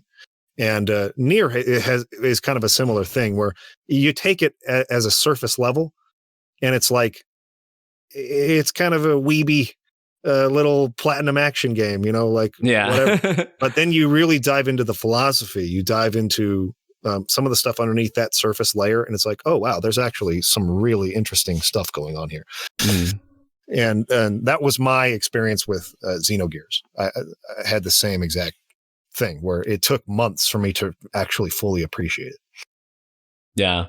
And Nier is kind of a similar thing where you take it as a surface level, and it's like it's kind of a weeby little platinum action game, whatever. But then you really dive into the philosophy. You dive into some of the stuff underneath that surface layer, and it's like, oh wow, there's actually some really interesting stuff going on here. And that was my experience with Xenogears. I had the same exact thing where it took months for me to actually fully appreciate it. Yeah.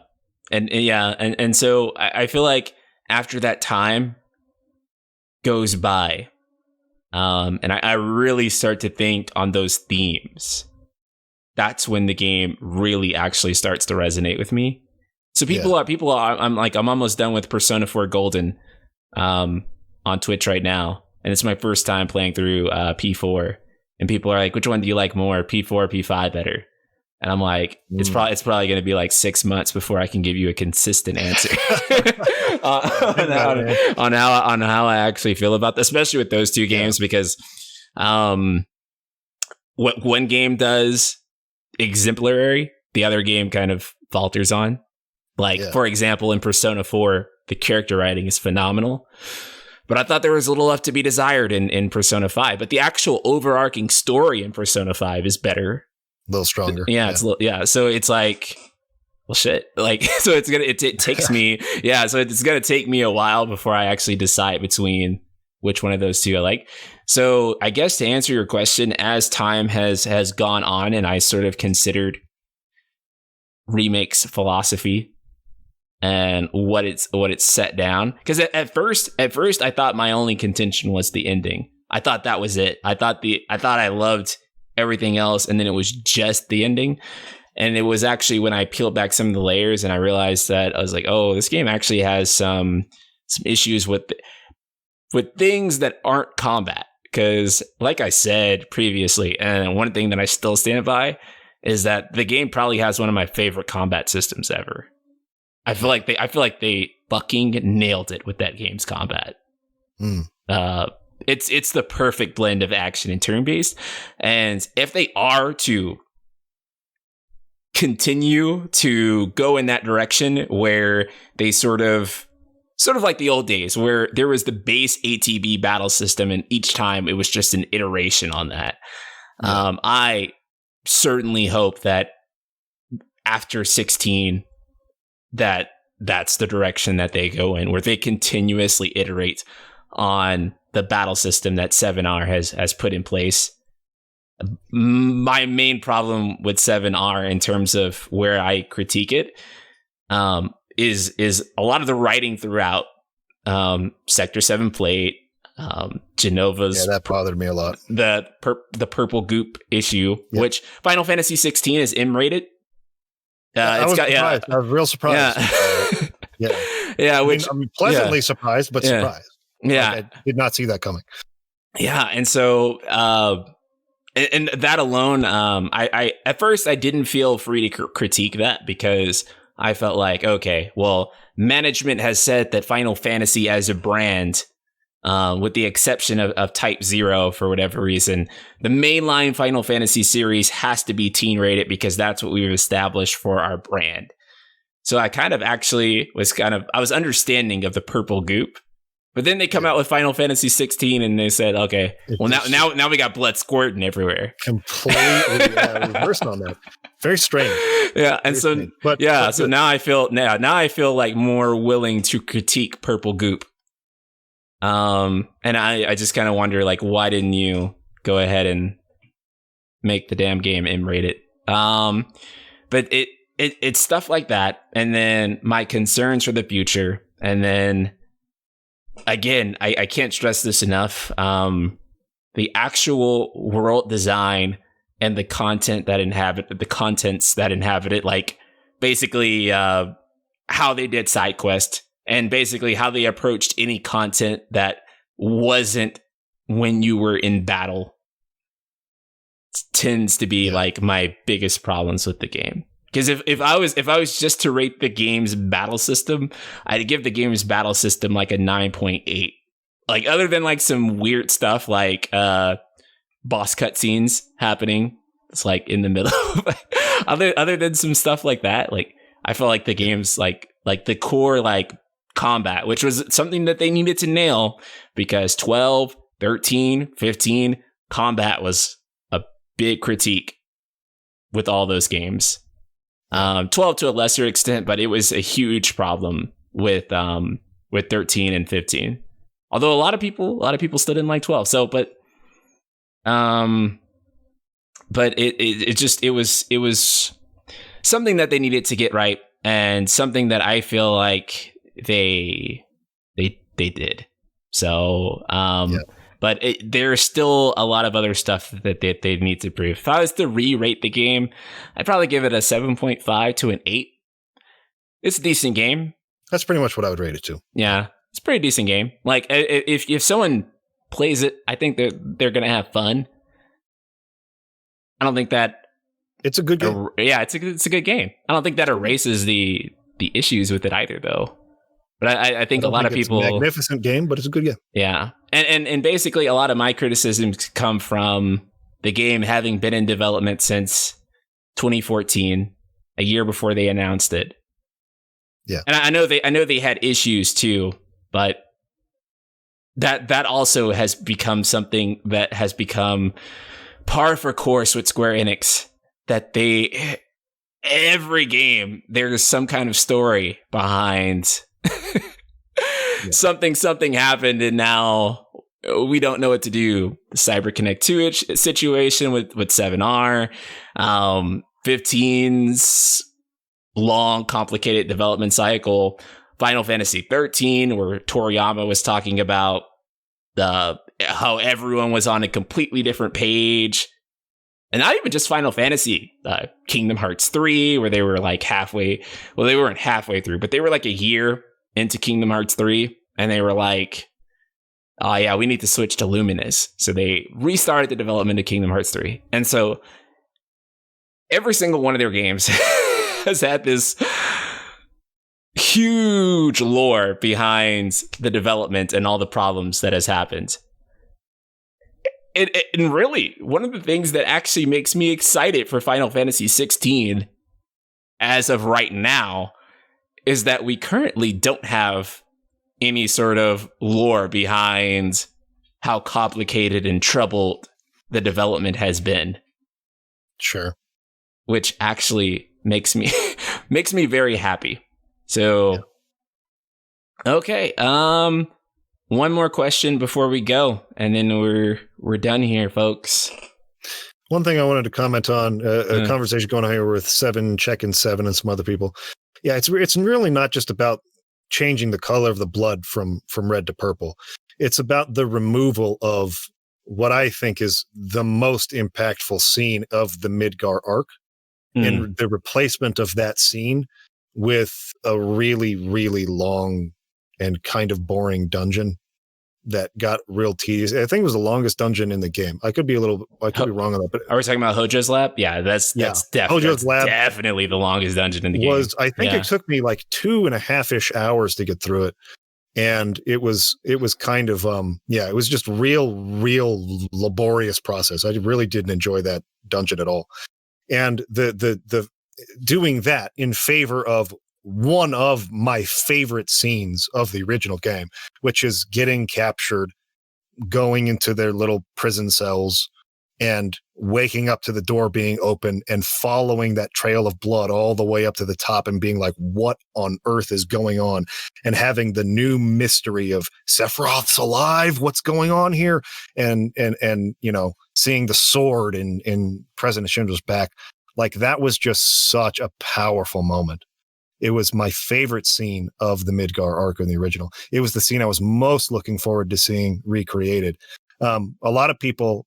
And so I feel like after that time goes by, and I really start to think on those themes, that's when the game really actually starts to resonate with me. So people are, I'm almost done with Persona 4 Golden on Twitch right now. And it's my first time playing through P4. And people are like, which one do you like more, P4 or P5 better? And I'm like, it's probably going to be like 6 months before I can give you a consistent answer on how I actually feel about this, especially with those two games, because what one game does exemplary, the other game kind of falters on. Like, for example, in Persona 4, the character writing is phenomenal. But I thought there was a little left to be desired in Persona 5. But the actual overarching story in Persona 5 is better. A little stronger. Yeah. So it's like, well, shit. Like, so it takes me, so it's going to take me a while before I actually decide between which one of those two I like. So I guess to answer your question, as time has gone on and I sort of considered Remake's philosophy and what it's set down, because at first I thought my only contention was the ending. I thought that was it. I thought I loved everything else, and then it was just the ending. And it was actually when I peeled back some of the layers and I realized that I was like, oh, this game actually has some issues with things that aren't combat. Because like I said previously, and one thing that I still stand by is that the game probably has one of my favorite combat systems ever. I feel like they fucking nailed it with that game's combat. It's the perfect blend of action and turn-based. And if they are to continue to go in that direction where they sort of like the old days where there was the base ATB battle system and each time it was just an iteration on that. I certainly hope that after 16 that's the direction that they go in, where they continuously iterate on the battle system that 7R has put in place. My main problem with 7R in terms of where I critique it is a lot of the writing throughout. Sector 7 plate, Genova's. Yeah, that bothered me a lot. The purple goop issue, which Final Fantasy 16 is M-rated. I was real surprised. Yeah. I'm pleasantly surprised, but surprised. Yeah, I did not see that coming. Yeah, and so and that alone, I at first I didn't feel free to critique that because I felt like, okay, well, management has said that Final Fantasy as a brand, with the exception of Type 0 for whatever reason, the mainline Final Fantasy series has to be teen rated because that's what we've established for our brand. So I kind of actually I was understanding of the purple goop. But then they come out with Final Fantasy 16 and they said, okay, well, now we got blood squirting everywhere. Completely reversed on that. Very strange. Yeah. And so now I feel like more willing to critique purple goop. And I just kind of wonder, like, why didn't you go ahead and make the damn game M-rated? But it's stuff like that. And then my concerns for the future. And then again, I can't stress this enough. The actual world design and the contents that inhabit it, like basically how they did side quest and basically how they approached any content that wasn't when you were in battle tends to be like my biggest problems with the game. Because if I was just to rate the game's battle system, I'd give the game's battle system like a 9.8. Like, other than like some weird stuff like boss cutscenes happening, it's like in the middle. other than some stuff like that, like I feel like the game's like the core like combat, which was something that they needed to nail because 12, 13, 15 combat was a big critique with all those games. 12 to a lesser extent, but it was a huge problem with 13 and 15. Although a lot of people still didn't like 12. So, but it was something that they needed to get right, and something that I feel like they did. So, but there's still a lot of other stuff that they need to improve. If I was to re-rate the game, I'd probably give it a 7.5 to an 8. It's a decent game. That's pretty much what I would rate it to. Yeah, it's a pretty decent game. Like, if someone plays it, I think they're going to have fun. I don't think that... It's a good game. It's a good game. I don't think that erases the issues with it either, though. But I think a lot of people... It's a magnificent game, but it's a good game. Yeah. And basically, a lot of my criticisms come from the game having been in development since 2014, a year before they announced it. Yeah. And I know they had issues too, but that also has become something that has become par for course with Square Enix, that every game, there's some kind of story behind something happened and now we don't know what to do. The CyberConnect 2 situation with 7R, 15's long, complicated development cycle, Final Fantasy 13, where Toriyama was talking about how everyone was on a completely different page. And not even just Final Fantasy, Kingdom Hearts 3, where they were like halfway. Well, they weren't halfway through, but they were like a year into Kingdom Hearts 3. And they were like, oh yeah, we need to switch to Luminous. So they restarted the development of Kingdom Hearts 3. And so every single one of their games has had this huge lore behind the development and all the problems that has happened. And really, one of the things that actually makes me excited for Final Fantasy XVI as of right now is that we currently don't have any sort of lore behind how complicated and troubled the development has been. Sure. Which actually makes me makes me very happy. So, okay. One more question before we go, and then we're done here, folks. One thing I wanted to comment on, a conversation going on here with Check and Seven and some other people. Yeah, it's really not just about changing the color of the blood from red to purple. It's about the removal of what I think is the most impactful scene of the Midgar arc, and the replacement of that scene with a really, really long and kind of boring dungeon that got real tedious. I think it was the longest dungeon in the game. I could be wrong on that. But are we talking about Hojo's Lab? Yeah, that's definitely the longest dungeon in the game. I think it took me like 2.5-ish hours to get through it. And it was kind of, it was just real laborious process. I really didn't enjoy that dungeon at all. And the doing that in favor of one of my favorite scenes of the original game, which is getting captured, going into their little prison cells and waking up to the door being open and following that trail of blood all the way up to the top and being like, what on earth is going on? And having the new mystery of Sephiroth's alive. What's going on here? And seeing the sword in President Shinra's back, like that was just such a powerful moment. It was my favorite scene of the Midgar arc in the original. It was the scene I was most looking forward to seeing recreated. A lot of people,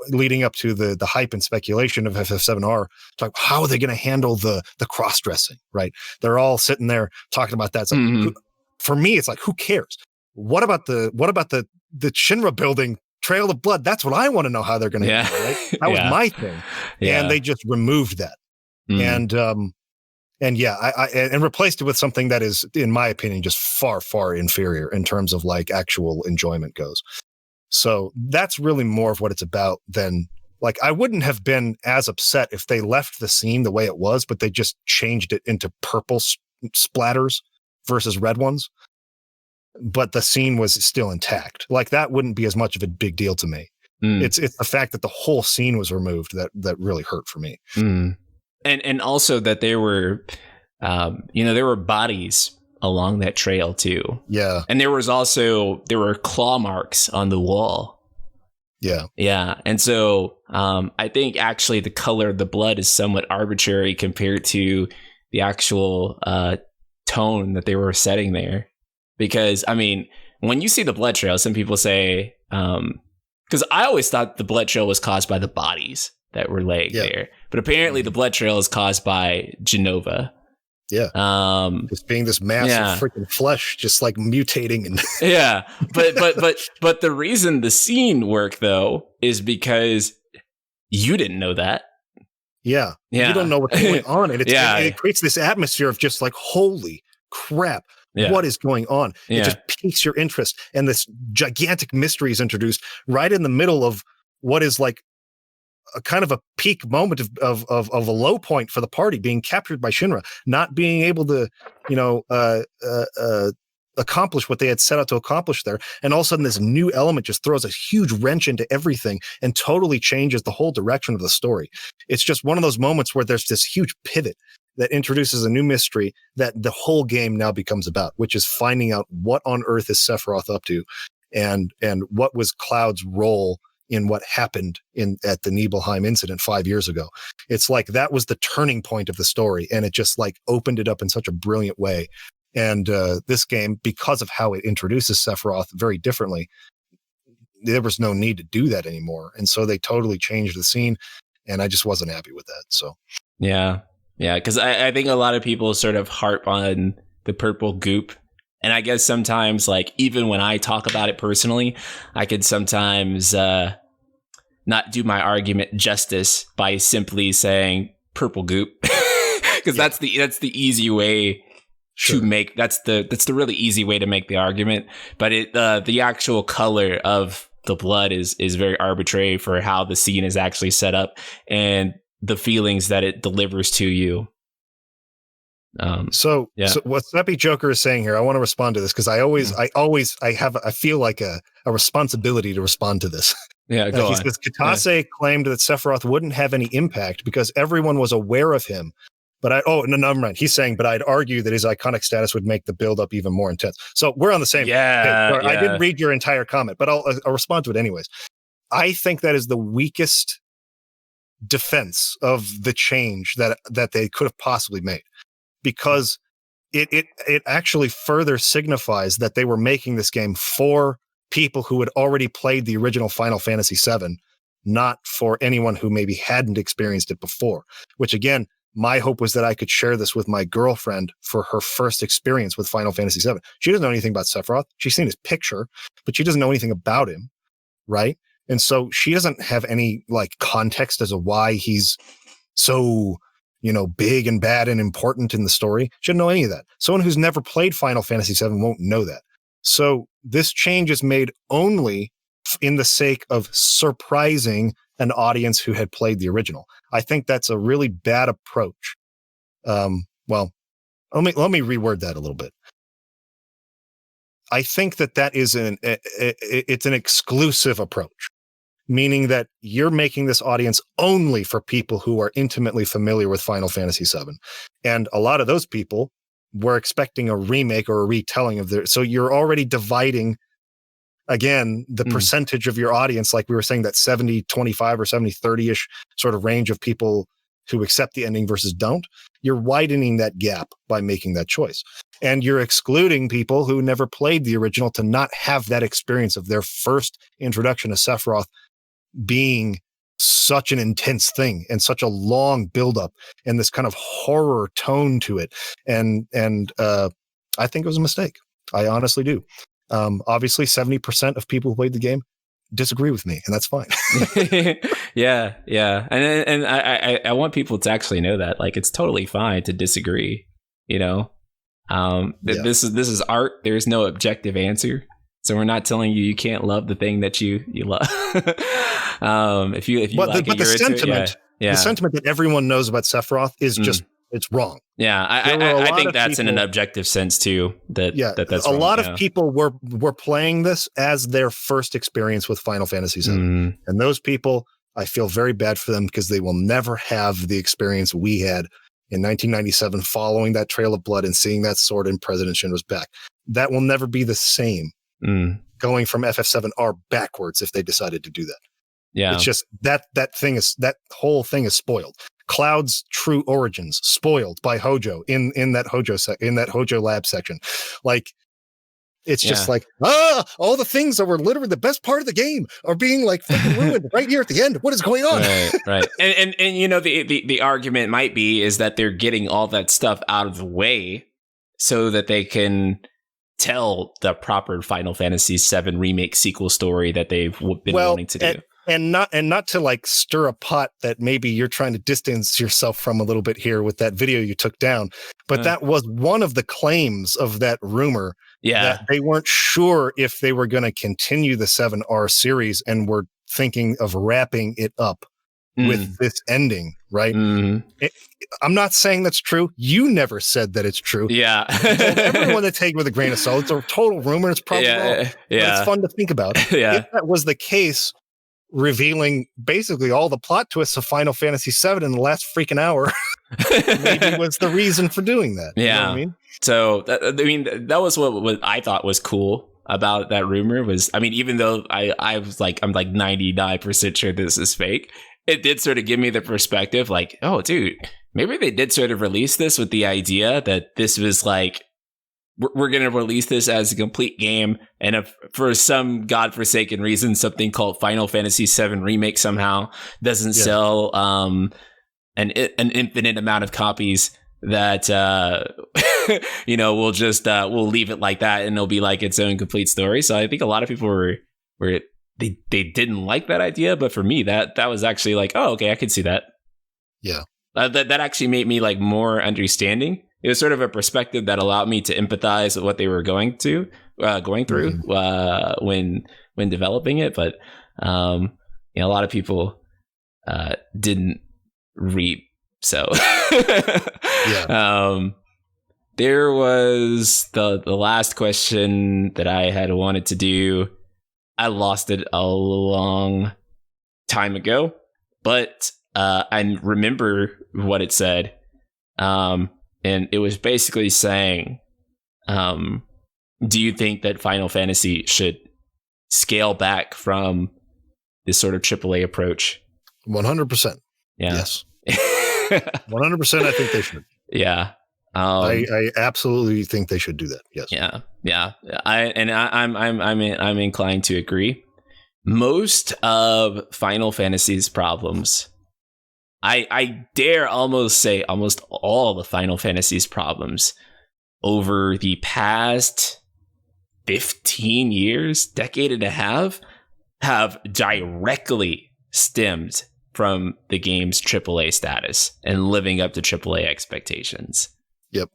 leading up to the hype and speculation of FF7R, talk, how are they going to handle the cross-dressing, right? They're all sitting there talking about that. It's like, for me, it's like, who cares? What about the Shinra building Trail of Blood? That's what I want to know how they're going to do, right? That was my thing. Yeah. And they just removed that. And replaced it with something that is, in my opinion, just far, far inferior in terms of like actual enjoyment goes. So that's really more of what it's about than, like, I wouldn't have been as upset if they left the scene the way it was, but they just changed it into purple splatters versus red ones. But the scene was still intact. Like, that wouldn't be as much of a big deal to me. It's the fact that the whole scene was removed that really hurt for me. And also that there were bodies along that trail too. Yeah. And there were claw marks on the wall. Yeah. Yeah. And so I think actually the color of the blood is somewhat arbitrary compared to the actual tone that they were setting there. Because, I mean, when you see the blood trail, some people say, because I always thought the blood trail was caused by the bodies that were laying there. But apparently the blood trail is caused by Genova. Yeah. Just being this massive freaking flesh, just like mutating and but the reason the scene worked though is because you didn't know that. Yeah. You don't know what's going on. And it creates this atmosphere of just like, holy crap. Yeah. What is going on? It just piques your interest. And this gigantic mystery is introduced right in the middle of what is like a kind of a peak moment of a low point for the party, being captured by Shinra, not being able to, accomplish what they had set out to accomplish there. And all of a sudden this new element just throws a huge wrench into everything and totally changes the whole direction of the story. It's just one of those moments where there's this huge pivot that introduces a new mystery that the whole game now becomes about, which is finding out what on earth is Sephiroth up to and what was Cloud's role in what happened at the Nibelheim incident 5 years ago. It's like that was the turning point of the story, and it just like opened it up in such a brilliant way. And this game, because of how it introduces Sephiroth very differently, there was no need to do that anymore. And so they totally changed the scene, and I just wasn't happy with that. So yeah, because I think a lot of people sort of harp on the purple goop. And I guess sometimes, like, even when I talk about it personally, I could sometimes not do my argument justice by simply saying purple goop, because that's the easy way to make. That's the really easy way to make the argument. But the actual color of the blood is very arbitrary for how the scene is actually set up and the feelings that it delivers to you. So what Snappy Joker is saying here, I want to respond to this because I feel like a responsibility to respond to this. Yeah, go he on. says Katase claimed that Sephiroth wouldn't have any impact because everyone was aware of him. But never mind. He's saying, but I'd argue that his iconic status would make the build-up even more intense. So we're on the same. I didn't read your entire comment, but I'll respond to it anyways. I think that is the weakest defense of the change that they could have possibly made. Because it actually further signifies that they were making this game for people who had already played the original Final Fantasy VII, not for anyone who maybe hadn't experienced it before. Which again, my hope was that I could share this with my girlfriend for her first experience with Final Fantasy VII. She doesn't know anything about Sephiroth. She's seen his picture, but she doesn't know anything about him, right? And so she doesn't have any like context as to why he's so big and bad and important in the story. She doesn't know any of that. Someone who's never played Final Fantasy VII won't know that. So this change is made only in the sake of surprising an audience who had played the original. I think that's a really bad approach. Well, let me reword that a little bit. I think that is it's an exclusive approach. Meaning that you're making this audience only for people who are intimately familiar with Final Fantasy VII. And a lot of those people were expecting a remake or a retelling of so you're already dividing, again, the percentage of your audience, like we were saying, that 70-25 or 70-30-ish sort of range of people who accept the ending versus don't. You're widening that gap by making that choice. And you're excluding people who never played the original to not have that experience of their first introduction to Sephiroth being such an intense thing and such a long buildup and this kind of horror tone to it. And I think it was a mistake. I honestly do. Obviously 70% of people who played the game disagree with me, and that's fine. Yeah. And I want people to actually know that, like, it's totally fine to disagree, This is art. There's no objective answer. So we're not telling you can't love the thing that you love. If you like it, the sentiment that everyone knows about Sephiroth is just it's wrong. Yeah, I think that's in an objective sense too. That's a wrong, lot of people were playing this as their first experience with Final Fantasy VII, and those people, I feel very bad for them because they will never have the experience we had in 1997, following that trail of blood and seeing that sword in President Shinra's back. That will never be the same. Going from FF7R backwards if they decided to do that. Yeah, it's just that whole thing is spoiled. Cloud's true origins spoiled by Hojo in that Hojo lab section. Like, it's just like all the things that were literally the best part of the game are being like ruined right here at the end. What is going on? Right. And the argument might be is that they're getting all that stuff out of the way so that they can tell the proper Final Fantasy VII Remake sequel story that they've been wanting to do. And not to like stir a pot that maybe you're trying to distance yourself from a little bit here with that video you took down. But that was one of the claims of that rumor. Yeah. That they weren't sure if they were going to continue the 7R series and were thinking of wrapping it up with this ending, right? I'm not saying that's true. You never said that it's true. Yeah. Everyone to take with a grain of salt. It's a total rumor. It's probably wrong. Yeah. But it's fun to think about. If that was the case, revealing basically all the plot twists of Final Fantasy VII in the last freaking hour maybe was the reason for doing that. Yeah. You know what I mean? So, that was what I thought was cool about that rumor was, even though I'm like 99% sure this is fake, it did sort of give me the perspective like, oh, dude, maybe they did sort of release this with the idea that this was like, we're going to release this as a complete game. And if for some godforsaken reason, something called Final Fantasy VII Remake somehow doesn't sell an infinite amount of copies, that, we'll leave it like that and it'll be like its own complete story. So I think a lot of people were they didn't like that idea. But for me, that was actually like, oh, okay, I could see that. Yeah. That actually made me like more understanding. It was sort of a perspective that allowed me to empathize with what they were going through when when developing it, but a lot of people didn't reap. So Yeah. There was the last question that I had wanted to do. I lost it a long time ago, but I remember what it said. And it was basically saying, do you think that Final Fantasy should scale back from this sort of AAA approach? 100%. Yeah. Yes. 100%. I think they should. Yeah. I absolutely think they should do that. Yes. Yeah. I'm inclined to agree. Most of Final Fantasy's problems, I dare almost say almost all the Final Fantasy's problems over the past 15 years, decade and a half, have directly stemmed from the game's AAA status and living up to AAA expectations. Yep.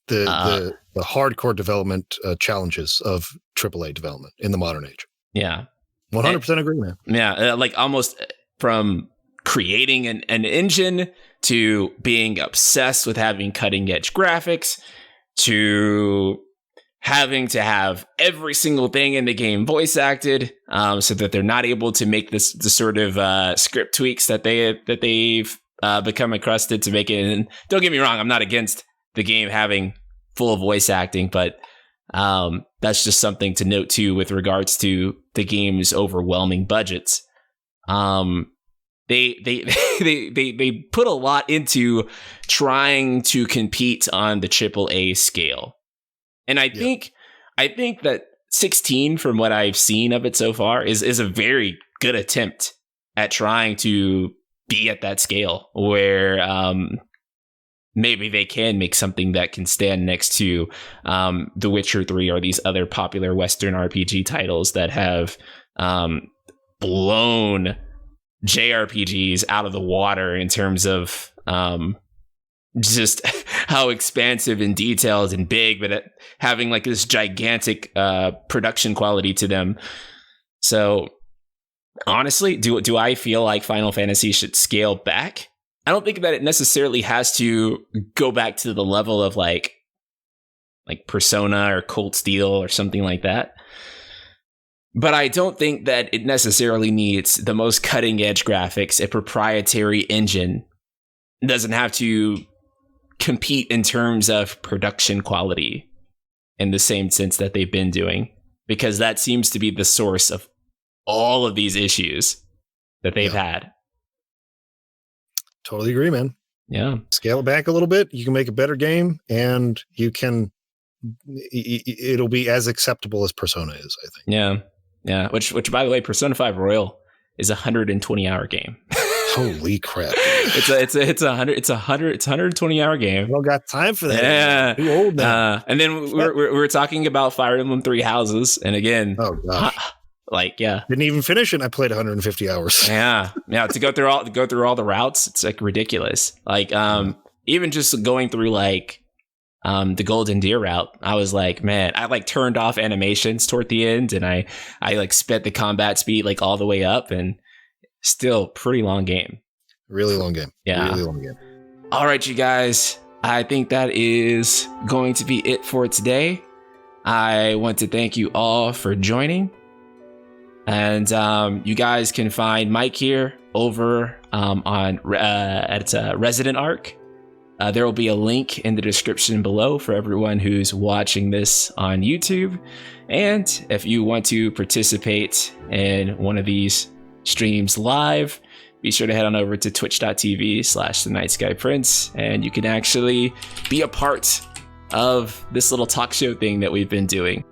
The hardcore development challenges of AAA development in the modern age. Yeah. 100% agree, man. Yeah. Like almost from creating an engine to being obsessed with having cutting edge graphics to having to have every single thing in the game voice acted, so that they're not able to make the sort of script tweaks that they've become accustomed to making. And don't get me wrong, I'm not against the game having full voice acting, but that's just something to note too with regards to the game's overwhelming budgets. They put a lot into trying to compete on the AAA scale. And I think that 16, from what I've seen of it so far, is a very good attempt at trying to be at that scale where maybe they can make something that can stand next to The Witcher 3 or these other popular Western RPG titles that have blown JRPGs out of the water in terms of just how expansive and detailed and big, but having like this gigantic production quality to them. So honestly, do I feel like Final Fantasy should scale back? I don't think that it necessarily has to go back to the level of like Persona or Cold Steel or something like that. But I don't think that it necessarily needs the most cutting edge graphics. A proprietary engine doesn't have to compete in terms of production quality in the same sense that they've been doing, because that seems to be the source of all of these issues that they've had. Totally agree, man. Yeah. Scale it back a little bit. You can make a better game, and it'll be as acceptable as Persona is, I think. Yeah. Which by the way, Persona 5 Royal is a 120-hour game. Holy crap! It's a 120-hour game. I don't got time for that. Yeah, too old now. And then we're talking about Fire Emblem Three Houses, and again, oh gosh, didn't even finish it. I played 150 hours. Yeah. To go through all the routes, it's like ridiculous. Like even just going through like the Golden Deer route, I was like, man, I like turned off animations toward the end, and I like sped the combat speed like all the way up, and still pretty long game. Really long game. Yeah. Really long game. All right, you guys. I think that is going to be it for today. I want to thank you all for joining. And you guys can find Mike here over at Resonant Arc. There will be a link in the description below for everyone who's watching this on YouTube. And if you want to participate in one of these streams live, be sure to head on over to twitch.tv/TheNightSkyPrince, and you can actually be a part of this little talk show thing that we've been doing.